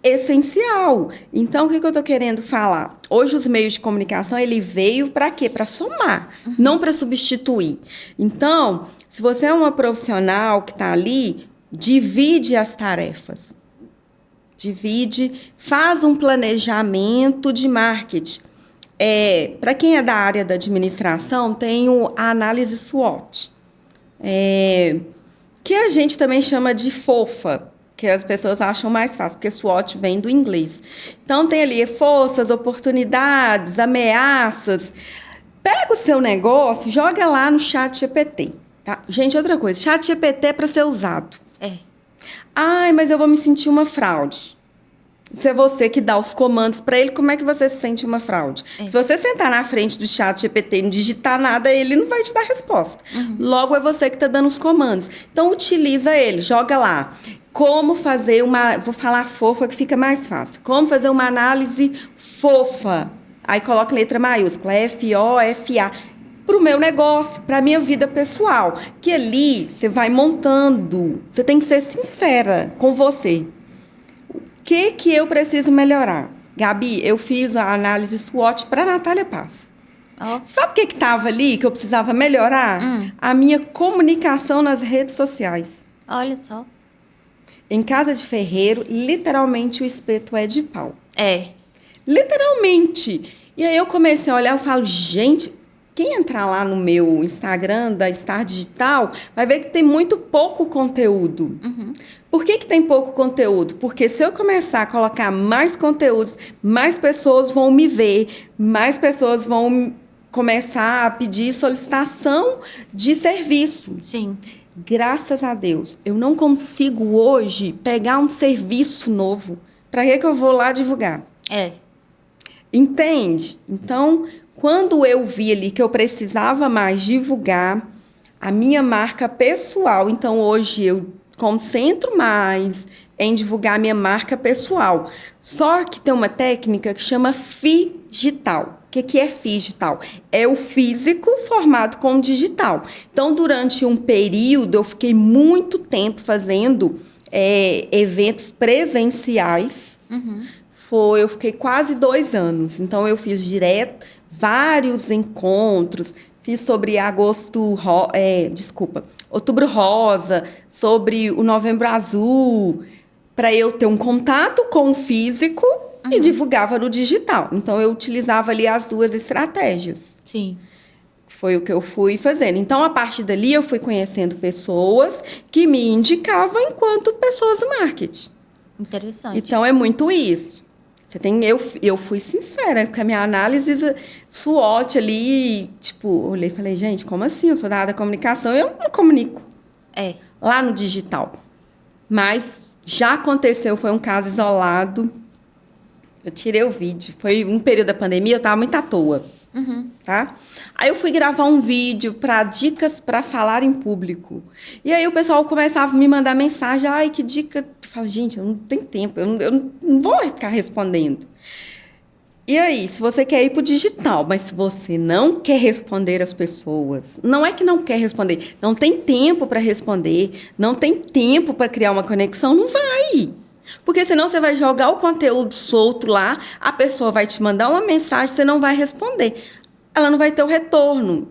essencial. Então, o que eu estou querendo falar? Hoje, os meios de comunicação, ele veio para quê? Para somar, não para substituir. Então, se você é uma profissional que está ali, divide as tarefas. Faz um planejamento de marketing. Para quem é da área da administração, tem a análise SWOT, que a gente também chama de FOFA, que as pessoas acham mais fácil, porque SWOT vem do inglês. Então, tem ali forças, oportunidades, ameaças. Pega o seu negócio, joga lá no ChatGPT. Tá? Gente, outra coisa, ChatGPT é para ser usado. Mas eu vou me sentir uma fraude. Se é você que dá os comandos para ele, como é que você se sente uma fraude? Se você sentar na frente do ChatGPT e não digitar nada, ele não vai te dar resposta. Logo, é você que está dando os comandos. Então, utiliza ele, joga lá. Como fazer vou falar fofa que fica mais fácil. Como fazer uma análise fofa. Aí coloca letra maiúscula, FOFA. Para o meu negócio, para a minha vida pessoal. Que ali você vai montando. Você tem que ser sincera com você. O que eu preciso melhorar? Gabi, eu fiz a análise SWOT para a Natália Paz. Sabe o que estava ali que eu precisava melhorar? A minha comunicação nas redes sociais. Olha só. Em casa de ferreiro, literalmente o espeto é de pau. Literalmente. E aí eu comecei a olhar e falo, gente... Quem entrar lá no meu Instagram da Star Digital vai ver que tem muito pouco conteúdo. Por que tem pouco conteúdo? Porque se eu começar a colocar mais conteúdos, mais pessoas vão me ver, mais pessoas vão começar a pedir solicitação de serviço. Sim. Graças a Deus, eu não consigo hoje pegar um serviço novo. Para que eu vou lá divulgar? Entende? Então... Quando eu vi ali que eu precisava mais divulgar a minha marca pessoal, então hoje eu concentro mais em divulgar minha marca pessoal. Só que tem uma técnica que chama figital. O que é figital? É o físico formado com o digital. Então, durante um período, eu fiquei muito tempo fazendo eventos presenciais. Eu fiquei quase 2 anos. Então, eu fiz direto vários encontros. Fiz sobre Outubro Rosa, sobre o Novembro Azul, para eu ter um contato com o físico e divulgava no digital. Então, eu utilizava ali as 2 estratégias. Sim. Foi o que eu fui fazendo. Então, a partir dali, eu fui conhecendo pessoas que me indicavam enquanto pessoas do marketing. Interessante. Então, é muito isso. Eu fui sincera com a minha análise SWOT ali, olhei e falei, gente, como assim? Eu sou da área da comunicação, eu não comunico. Lá no digital. Mas já aconteceu, foi um caso isolado. Eu tirei o vídeo. Foi um período da pandemia, eu estava muito à toa. Tá? Aí eu fui gravar um vídeo para dicas para falar em público. E aí o pessoal começava a me mandar mensagem. Ai, que dica. Eu falo, gente, eu não tenho tempo, eu não vou ficar respondendo. E aí, se você quer ir para o digital, mas se você não quer responder as pessoas, não é que não quer responder, não tem tempo para responder, não tem tempo para criar uma conexão, não vai. Porque senão você vai jogar o conteúdo solto lá, a pessoa vai te mandar uma mensagem, você não vai responder. Ela não vai ter o retorno.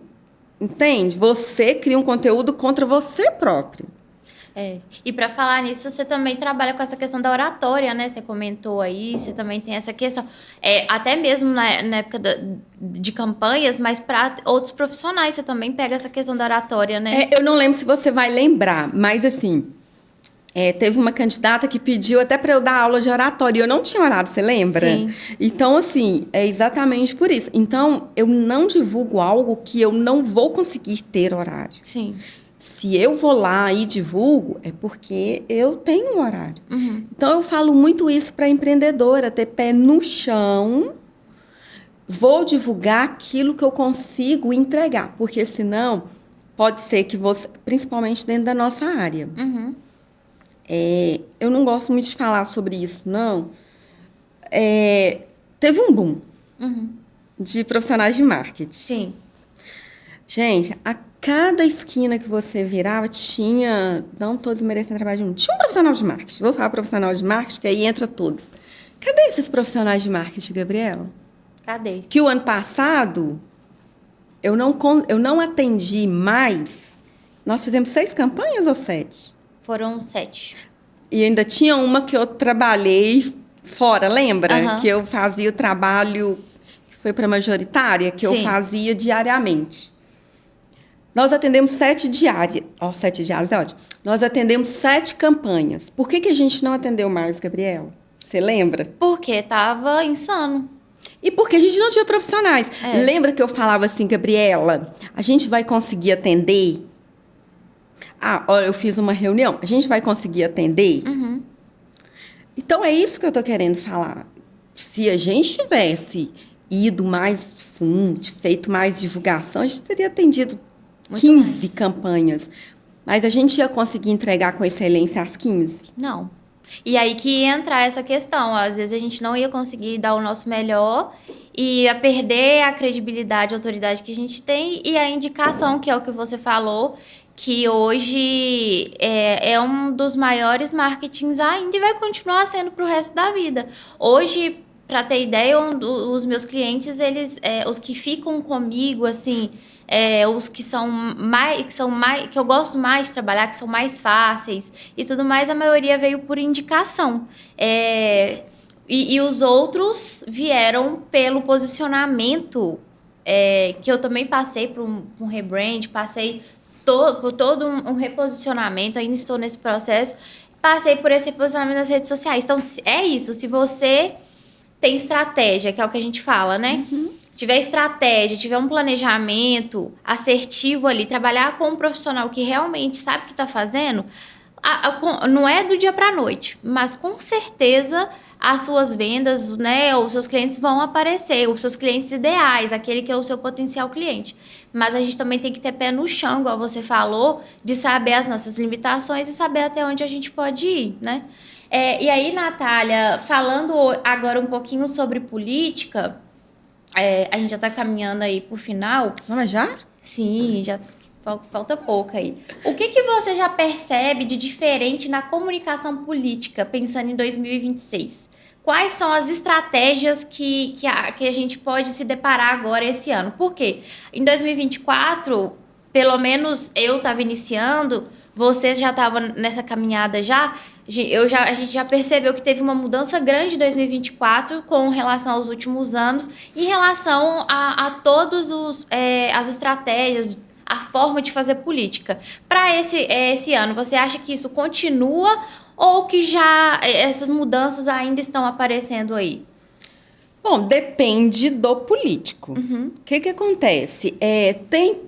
Entende? Você cria um conteúdo contra você próprio. E para falar nisso, você também trabalha com essa questão da oratória, né? Você comentou aí, você também tem essa questão. Até mesmo na época de campanhas, mas para outros profissionais, você também pega essa questão da oratória, né? Eu não lembro se você vai lembrar, mas assim... teve uma candidata que pediu até para eu dar aula de oratória. E eu não tinha horário, você lembra? Sim. Então, assim, é exatamente por isso. Então, eu não divulgo algo que eu não vou conseguir ter horário. Sim. Se eu vou lá e divulgo, é porque eu tenho um horário. Então, eu falo muito isso para a empreendedora, ter pé no chão. Vou divulgar aquilo que eu consigo entregar. Porque, senão, pode ser que você... Principalmente dentro da nossa área. Eu não gosto muito de falar sobre isso, não. Teve um boom de profissionais de marketing. Sim. Gente, a cada esquina que você virava, tinha... Não todos merecem trabalho de um. Tinha um profissional de marketing. Vou falar profissional de marketing, que aí entra todos. Cadê esses profissionais de marketing, Gabriela? Cadê? Que o ano passado, eu não atendi mais. Nós fizemos 6 campanhas ou 7? Foram 7. E ainda tinha uma que eu trabalhei fora, lembra? Que eu fazia o trabalho, que foi para majoritária, que eu fazia diariamente. Nós atendemos 7 diárias. 7 diárias é ótimo. Nós atendemos 7 campanhas. Por que a gente não atendeu mais, Gabriela? Você lembra? Porque estava insano. E porque a gente não tinha profissionais. Lembra que eu falava assim, Gabriela, a gente vai conseguir atender... eu fiz uma reunião. A gente vai conseguir atender? Então, é isso que eu estou querendo falar. Se a gente tivesse ido mais fundo, feito mais divulgação, a gente teria atendido 15 campanhas. Mas a gente ia conseguir entregar com excelência as 15? Não. E aí que entra essa questão. Às vezes a gente não ia conseguir dar o nosso melhor e ia perder a credibilidade, a autoridade que a gente tem e a indicação, que é o que você falou, que hoje é um dos maiores marketings ainda e vai continuar sendo para o resto da vida. Hoje, para ter ideia, os meus clientes, eles, os que ficam comigo, assim, os que são mais, que eu gosto mais de trabalhar, que são mais fáceis e tudo mais, a maioria veio por indicação. E os outros vieram pelo posicionamento, que eu também passei por um rebrand, passei por todo um reposicionamento, ainda estou nesse processo, passei por esse reposicionamento nas redes sociais. Então, é isso, se você tem estratégia, que é o que a gente fala, né? Se tiver estratégia, tiver um planejamento assertivo ali, trabalhar com um profissional que realmente sabe o que está fazendo, Não é do dia para a noite, mas com certeza as suas vendas, né, os seus clientes vão aparecer, os seus clientes ideais, aquele que é o seu potencial cliente. Mas a gente também tem que ter pé no chão, igual você falou, de saber as nossas limitações e saber até onde a gente pode ir, né? E aí, Natália, falando agora um pouquinho sobre política, a gente já está caminhando aí para o final. Mas já? Sim, já falta pouco aí. O que você já percebe de diferente na comunicação política, pensando em 2026? Quais são as estratégias que a gente pode se deparar agora esse ano? Por quê? Em 2024, pelo menos eu estava iniciando, você já estava nessa caminhada já. A gente já percebeu que teve uma mudança grande em 2024 com relação aos últimos anos, em relação a todos as estratégias, a forma de fazer política. Para esse ano, você acha que isso continua ou que já essas mudanças ainda estão aparecendo aí? Bom, depende do político. O que acontece? Tem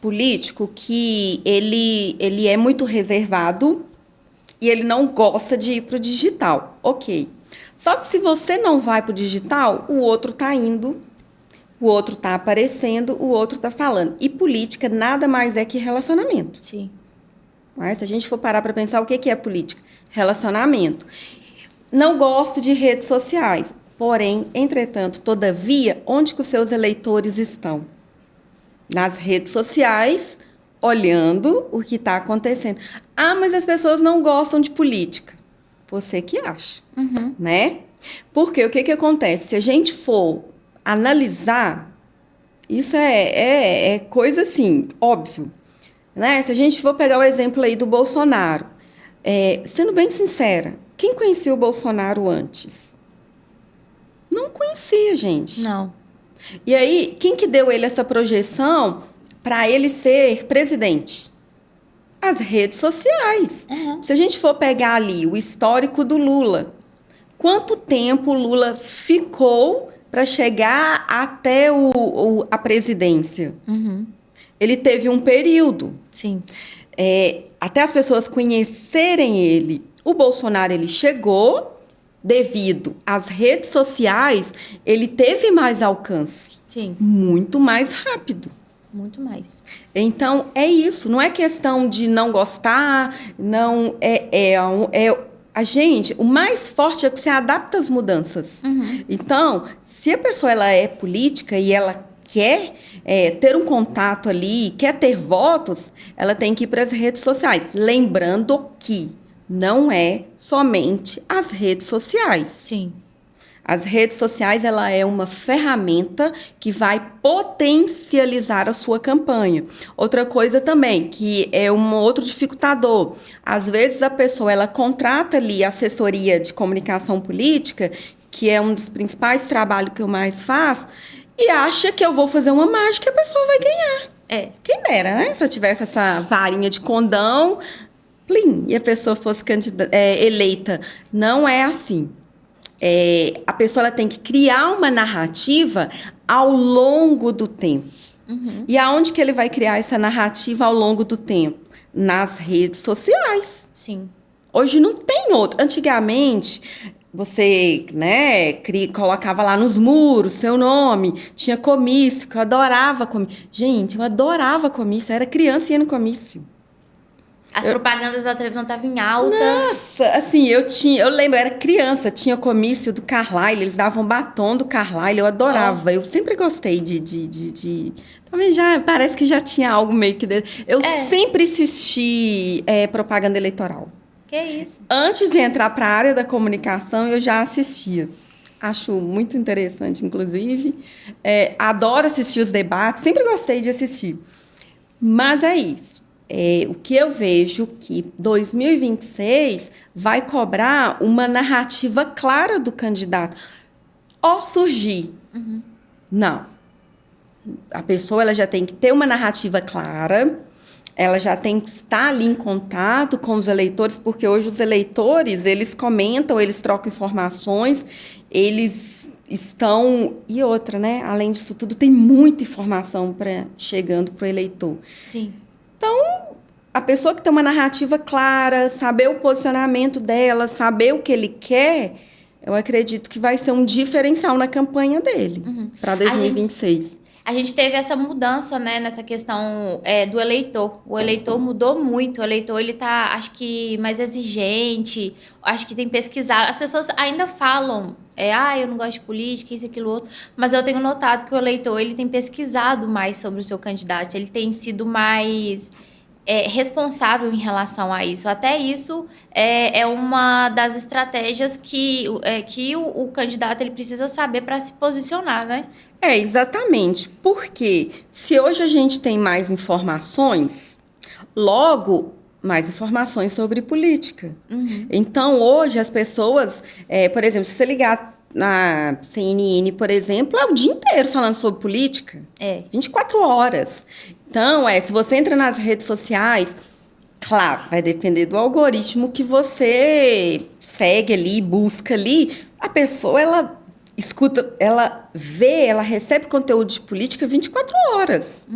político que ele é muito reservado e ele não gosta de ir para o digital. Ok. Só que se você não vai para o digital, o outro está indo, o outro está aparecendo, o outro está falando. E política nada mais é que relacionamento. Sim. Mas se a gente for parar para pensar o que é política, relacionamento. Não gosto de redes sociais. Porém, entretanto, todavia, onde que os seus eleitores estão? Nas redes sociais, olhando o que está acontecendo. Ah, mas as pessoas não gostam de política. Você que acha, né? Porque o que acontece? Se a gente for analisar, isso é coisa assim, óbvio, né? Se a gente for pegar o exemplo aí do Bolsonaro, sendo bem sincera, quem conhecia o Bolsonaro antes? Não conhecia, gente. Não. E aí, quem que deu ele essa projeção para ele ser presidente? As redes sociais. Se a gente for pegar ali o histórico do Lula, quanto tempo o Lula ficou para chegar até a presidência? Ele teve um período. Sim. Até as pessoas conhecerem ele. O Bolsonaro, ele chegou devido às redes sociais, ele teve mais alcance. Sim. Muito mais rápido. Muito mais. Então, é isso. Não é questão de não gostar, não a gente, o mais forte é que se adapta às mudanças. Então, se a pessoa ela é política e ela quer ter um contato ali, quer ter votos, ela tem que ir para as redes sociais. Lembrando que não é somente as redes sociais. Sim. As redes sociais, ela é uma ferramenta que vai potencializar a sua campanha. Outra coisa também, que é um outro dificultador. Às vezes a pessoa, ela contrata ali a assessoria de comunicação política, que é um dos principais trabalhos que eu mais faço, e acha que eu vou fazer uma mágica e a pessoa vai ganhar. Quem dera, né? Se eu tivesse essa varinha de condão, plim, e a pessoa fosse eleita. Não é assim. A pessoa ela tem que criar uma narrativa ao longo do tempo. E aonde que ele vai criar essa narrativa ao longo do tempo? Nas redes sociais. Sim. Hoje não tem outro. Antigamente, você, né, colocava lá nos muros seu nome, tinha comício, que eu adorava comício. Gente, eu adorava comício, eu era criança e ia no comício. As propagandas da televisão estavam em alta. Nossa, assim, eu lembro, eu era criança, tinha comício do Carlyle, eles davam batom do Carlyle, eu adorava. Eu sempre gostei também já, parece que já tinha algo meio que... Eu sempre assisti propaganda eleitoral. Que isso? Antes de entrar para a área da comunicação, eu já assistia. Acho muito interessante, inclusive. Adoro assistir os debates, sempre gostei de assistir. Mas é isso. O que eu vejo que 2026 vai cobrar uma narrativa clara do candidato. Surgir. Não. A pessoa ela já tem que ter uma narrativa clara, ela já tem que estar ali em contato com os eleitores, porque hoje os eleitores, eles comentam, eles trocam informações, eles estão... E outra, né? Além disso tudo, tem muita informação chegando para o eleitor. Sim. Então, a pessoa que tem uma narrativa clara, saber o posicionamento dela, saber o que ele quer, eu acredito que vai ser um diferencial na campanha dele para 2026. A gente teve essa mudança, né, nessa questão do eleitor. O eleitor mudou muito. O eleitor, ele tá, acho que, mais exigente. Acho que tem pesquisado. As pessoas ainda falam, eu não gosto de política, isso, aquilo, outro. Mas eu tenho notado que o eleitor, ele tem pesquisado mais sobre o seu candidato. Ele tem sido mais responsável em relação a isso. Até isso é uma das estratégias que o candidato ele precisa saber para se posicionar, né? Exatamente. Porque se hoje a gente tem mais informações, logo mais informações sobre política. Então, hoje as pessoas, por exemplo, se você ligar na CNN, por exemplo, é o dia inteiro falando sobre política. 24 horas. Então, se você entra nas redes sociais, claro, vai depender do algoritmo que você segue ali, busca ali. A pessoa, ela escuta, ela vê, ela recebe conteúdo de política 24 horas.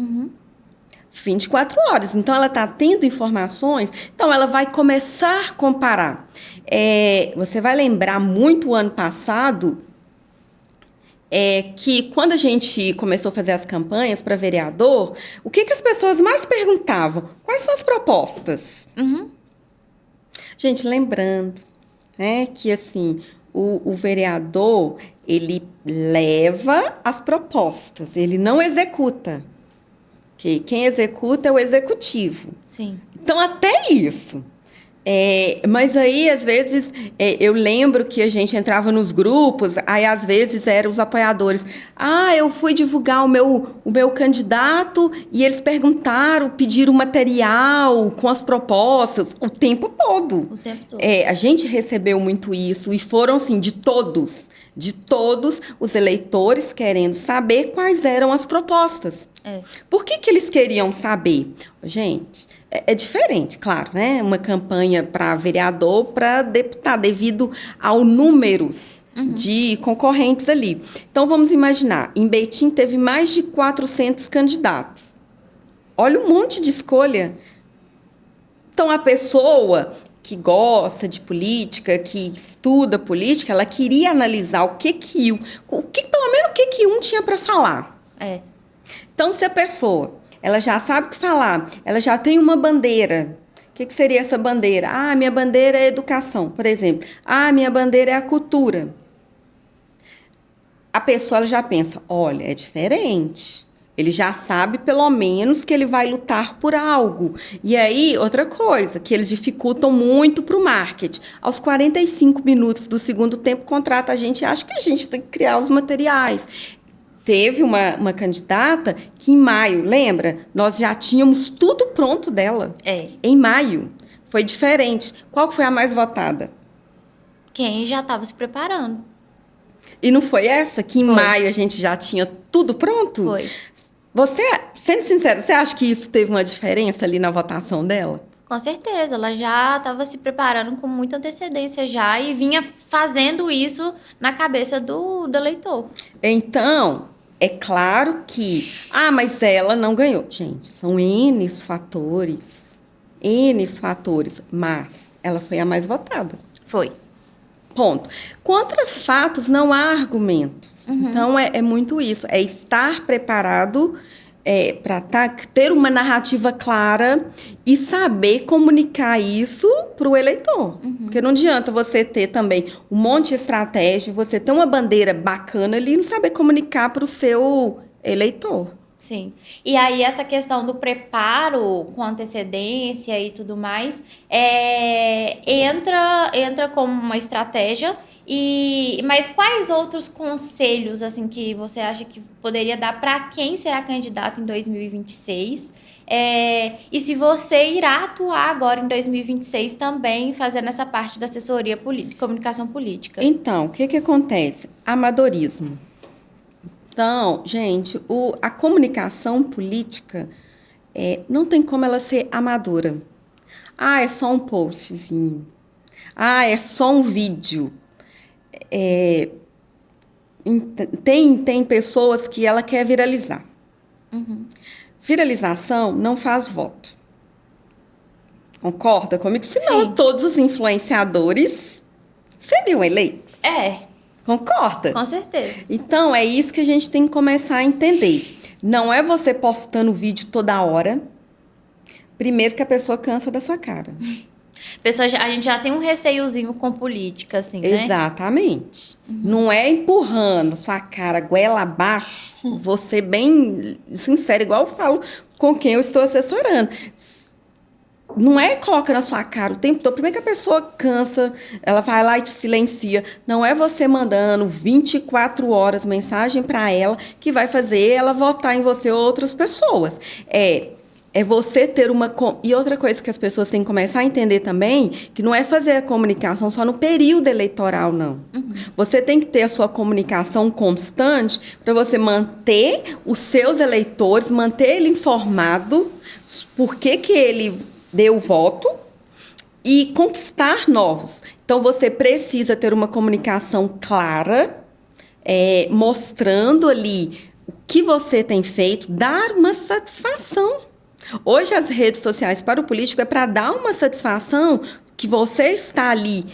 24 horas. Então, ela está tendo informações, então ela vai começar a comparar. Você vai lembrar muito o ano passado que quando a gente começou a fazer as campanhas para vereador, o que as pessoas mais perguntavam? Quais são as propostas? Gente, lembrando, que assim, o vereador, ele leva as propostas, ele não executa. Que quem executa é o executivo. Sim. Então, até isso. Mas aí, às vezes, eu lembro que a gente entrava nos grupos, aí às vezes eram os apoiadores. Eu fui divulgar o meu candidato e eles perguntaram, pediram material com as propostas o tempo todo. O tempo todo. A gente recebeu muito isso e foram, assim, de todos os eleitores querendo saber quais eram as propostas. Por que eles queriam saber? Gente, é diferente, claro, né? Uma campanha para vereador, para deputado, devido ao números de concorrentes ali. Então, vamos imaginar, em Betim teve mais de 400 candidatos. Olha um monte de escolha. Então, a pessoa que gosta de política, que estuda política, ela queria analisar pelo menos o que um tinha para falar. Então, se a pessoa, ela já sabe o que falar, ela já tem uma bandeira, o que seria essa bandeira? Minha bandeira é a educação, por exemplo. Minha bandeira é a cultura. A pessoa ela já pensa, olha, é diferente. Ele já sabe, pelo menos, que ele vai lutar por algo. E aí, outra coisa, que eles dificultam muito para o marketing. Aos 45 minutos do segundo tempo, contrata a gente e acha que a gente tem que criar os materiais. Teve uma candidata que em maio, lembra? Nós já tínhamos tudo pronto dela. Em maio. Foi diferente. Qual foi a mais votada? Quem já estava se preparando. E não foi essa? Que em maio a gente já tinha tudo pronto? Foi. Você, sendo sincero, você acha que isso teve uma diferença ali na votação dela? Com certeza, ela já estava se preparando com muita antecedência já e vinha fazendo isso na cabeça do eleitor. Então, é claro que... mas ela não ganhou. Gente, são N fatores, mas ela foi a mais votada. Foi. Ponto. Contra fatos não há argumentos. Então, é muito isso. É estar preparado para ter uma narrativa clara e saber comunicar isso para o eleitor. Porque não adianta você ter também um monte de estratégia, você ter uma bandeira bacana ali e não saber comunicar para o seu eleitor. Sim. E aí, essa questão do preparo com antecedência e tudo mais, entra como uma estratégia. Mas quais outros conselhos, assim, que você acha que poderia dar para quem será candidato em 2026? E se você irá atuar agora em 2026 também fazendo essa parte da assessoria de comunicação política? Então, o que acontece? Amadorismo. Então, gente, a comunicação política não tem como ela ser amadora. É só um postzinho. É só um vídeo. Tem pessoas que ela quer viralizar. Viralização não faz voto. Concorda comigo? Senão, Sim. todos os influenciadores seriam eleitos. Concorda? Com certeza. Então, é isso que a gente tem que começar a entender. Não é você postando vídeo toda hora. Primeiro que a pessoa cansa da sua cara. A gente já tem um receiozinho com política, assim, né? Exatamente. Não é empurrando sua cara goela abaixo, você bem sincero, igual eu falo com quem eu estou assessorando. Não é coloca na sua cara o tempo todo. Primeiro que a pessoa cansa, ela vai lá e te silencia. Não é você mandando 24 horas mensagem para ela que vai fazer ela votar em você ou outras pessoas. É você ter uma... E outra coisa que as pessoas têm que começar a entender também, que não é fazer a comunicação só no período eleitoral, não. Você tem que ter a sua comunicação constante para você manter os seus eleitores, manter ele informado por que ele deu o voto e conquistar novos. Então, você precisa ter uma comunicação clara, mostrando ali o que você tem feito, dar uma satisfação. Hoje, as redes sociais para o político é para dar uma satisfação que você está ali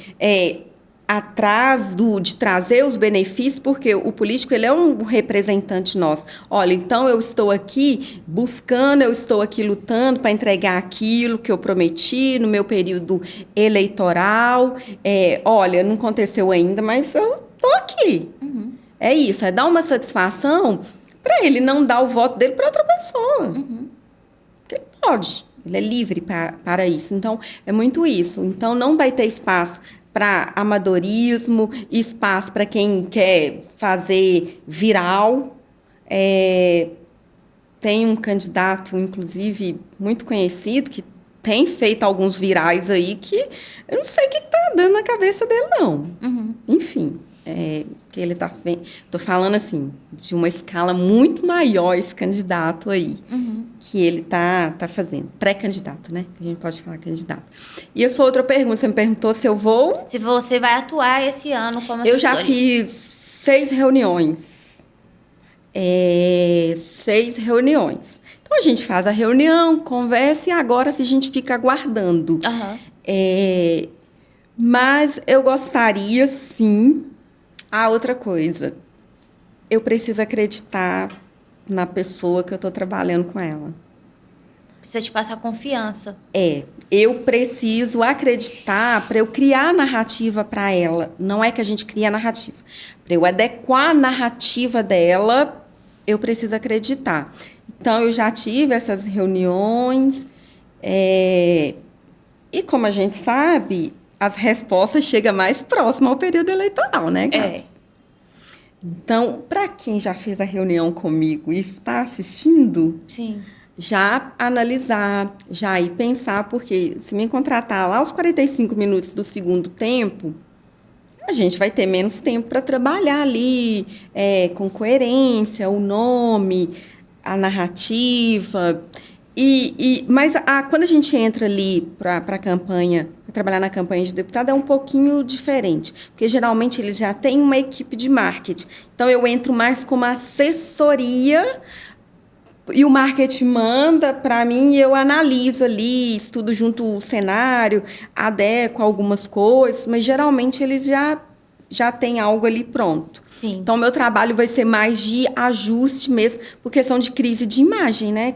atrás de trazer os benefícios, porque o político ele é um representante nosso. Olha, então eu estou aqui buscando, eu estou aqui lutando para entregar aquilo que eu prometi no meu período eleitoral. Olha, não aconteceu ainda, mas eu estou aqui. É isso, é dar uma satisfação para ele não dar o voto dele para outra pessoa. Porque ele pode, ele é livre para isso. Então, é muito isso. Então, não vai ter espaço para amadorismo, espaço para quem quer fazer viral. Tem um candidato, inclusive, muito conhecido, que tem feito alguns virais aí que eu não sei o que está dando na cabeça dele, não. Enfim, que ele está... Estou falando, assim, de uma escala muito maior esse candidato aí, que ele tá fazendo. Pré-candidato, né? A gente pode falar candidato. E a sua outra pergunta, você me perguntou se eu vou... Se você vai atuar esse ano como Eu já assessoria. fiz 6 reuniões. 6 reuniões. Então, a gente faz a reunião, conversa e agora a gente fica aguardando. Mas eu gostaria, sim... outra coisa. Eu preciso acreditar na pessoa que eu estou trabalhando com ela. Precisa te passar confiança. Eu preciso acreditar para eu criar a narrativa para ela. Não é que a gente cria a narrativa. Para eu adequar a narrativa dela, eu preciso acreditar. Então, eu já tive essas reuniões. E como a gente sabe, as respostas chegam mais próximo ao período eleitoral, né, Gabi? Então, para quem já fez a reunião comigo e está assistindo... Sim. Já analisar, já ir pensar, porque se me contratar lá aos 45 minutos do segundo tempo, a gente vai ter menos tempo para trabalhar ali com coerência, o nome, a narrativa. Mas quando a gente entra ali para a campanha, para trabalhar na campanha de deputado, é um pouquinho diferente, porque geralmente eles já têm uma equipe de marketing. Então, eu entro mais como assessoria. E o marketing manda para mim e eu analiso ali, estudo junto o cenário, adequo algumas coisas, mas geralmente eles já têm algo ali pronto. Sim. Então, meu trabalho vai ser mais de ajuste mesmo, por questão de crise de imagem, né?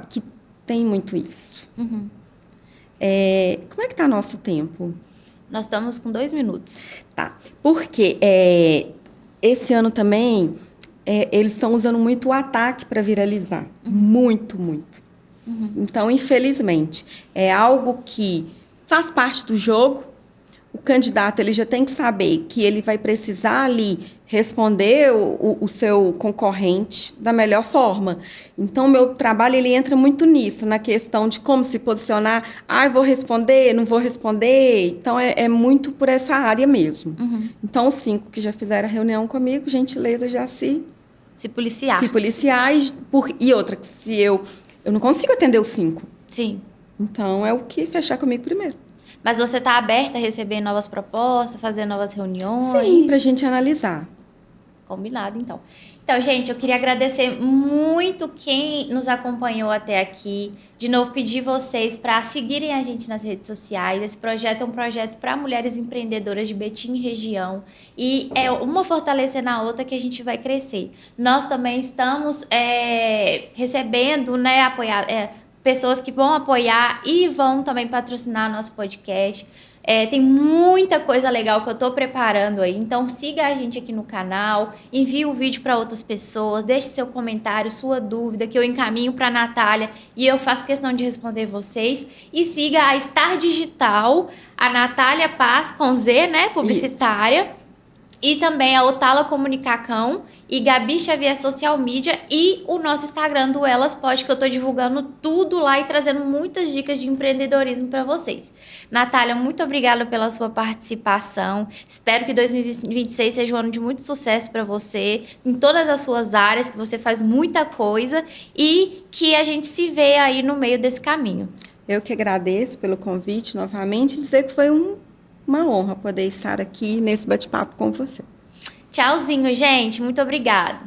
Que tem muito isso. Como é que está nosso tempo? Nós estamos com 2 minutos. Tá. Porque esse ano também... eles estão usando muito o ataque para viralizar. Muito, muito. Então, infelizmente, é algo que faz parte do jogo. O candidato ele já tem que saber que ele vai precisar ali responder o seu concorrente da melhor forma. Então, o meu trabalho ele entra muito nisso, na questão de como se posicionar. Eu vou responder, não vou responder. Então, é muito por essa área mesmo. Então, os 5 que já fizeram a reunião comigo, gentileza, já se policiar. Se policiar. E outra, se eu não consigo atender os 5. Sim. Então, é o que fechar comigo primeiro. Mas você está aberta a receber novas propostas, fazer novas reuniões? Sim, para a gente analisar. Combinado, então. Então, gente, eu queria agradecer muito quem nos acompanhou até aqui. De novo, pedir vocês para seguirem a gente nas redes sociais. Esse projeto é um projeto para mulheres empreendedoras de Betim e região. E é uma fortalecendo a outra que a gente vai crescer. Nós também estamos recebendo, né, pessoas que vão apoiar e vão também patrocinar nosso podcast. Tem muita coisa legal que eu tô preparando aí, então siga a gente aqui no canal, envie o vídeo para outras pessoas, deixe seu comentário, sua dúvida, que eu encaminho para a Natália e eu faço questão de responder vocês. E siga a Star Digital, a Natália Paz, com Z, né, publicitária. Isso. E também a Otala Comunicacão e Gabi Xavier Social Media e o nosso Instagram do Elas Pode, que eu tô divulgando tudo lá e trazendo muitas dicas de empreendedorismo para vocês. Natália, muito obrigada pela sua participação. Espero que 2026 seja um ano de muito sucesso para você, em todas as suas áreas, que você faz muita coisa e que a gente se vê aí no meio desse caminho. Eu que agradeço pelo convite novamente e dizer que foi uma honra poder estar aqui nesse bate-papo com você. Tchauzinho, gente. Muito obrigada.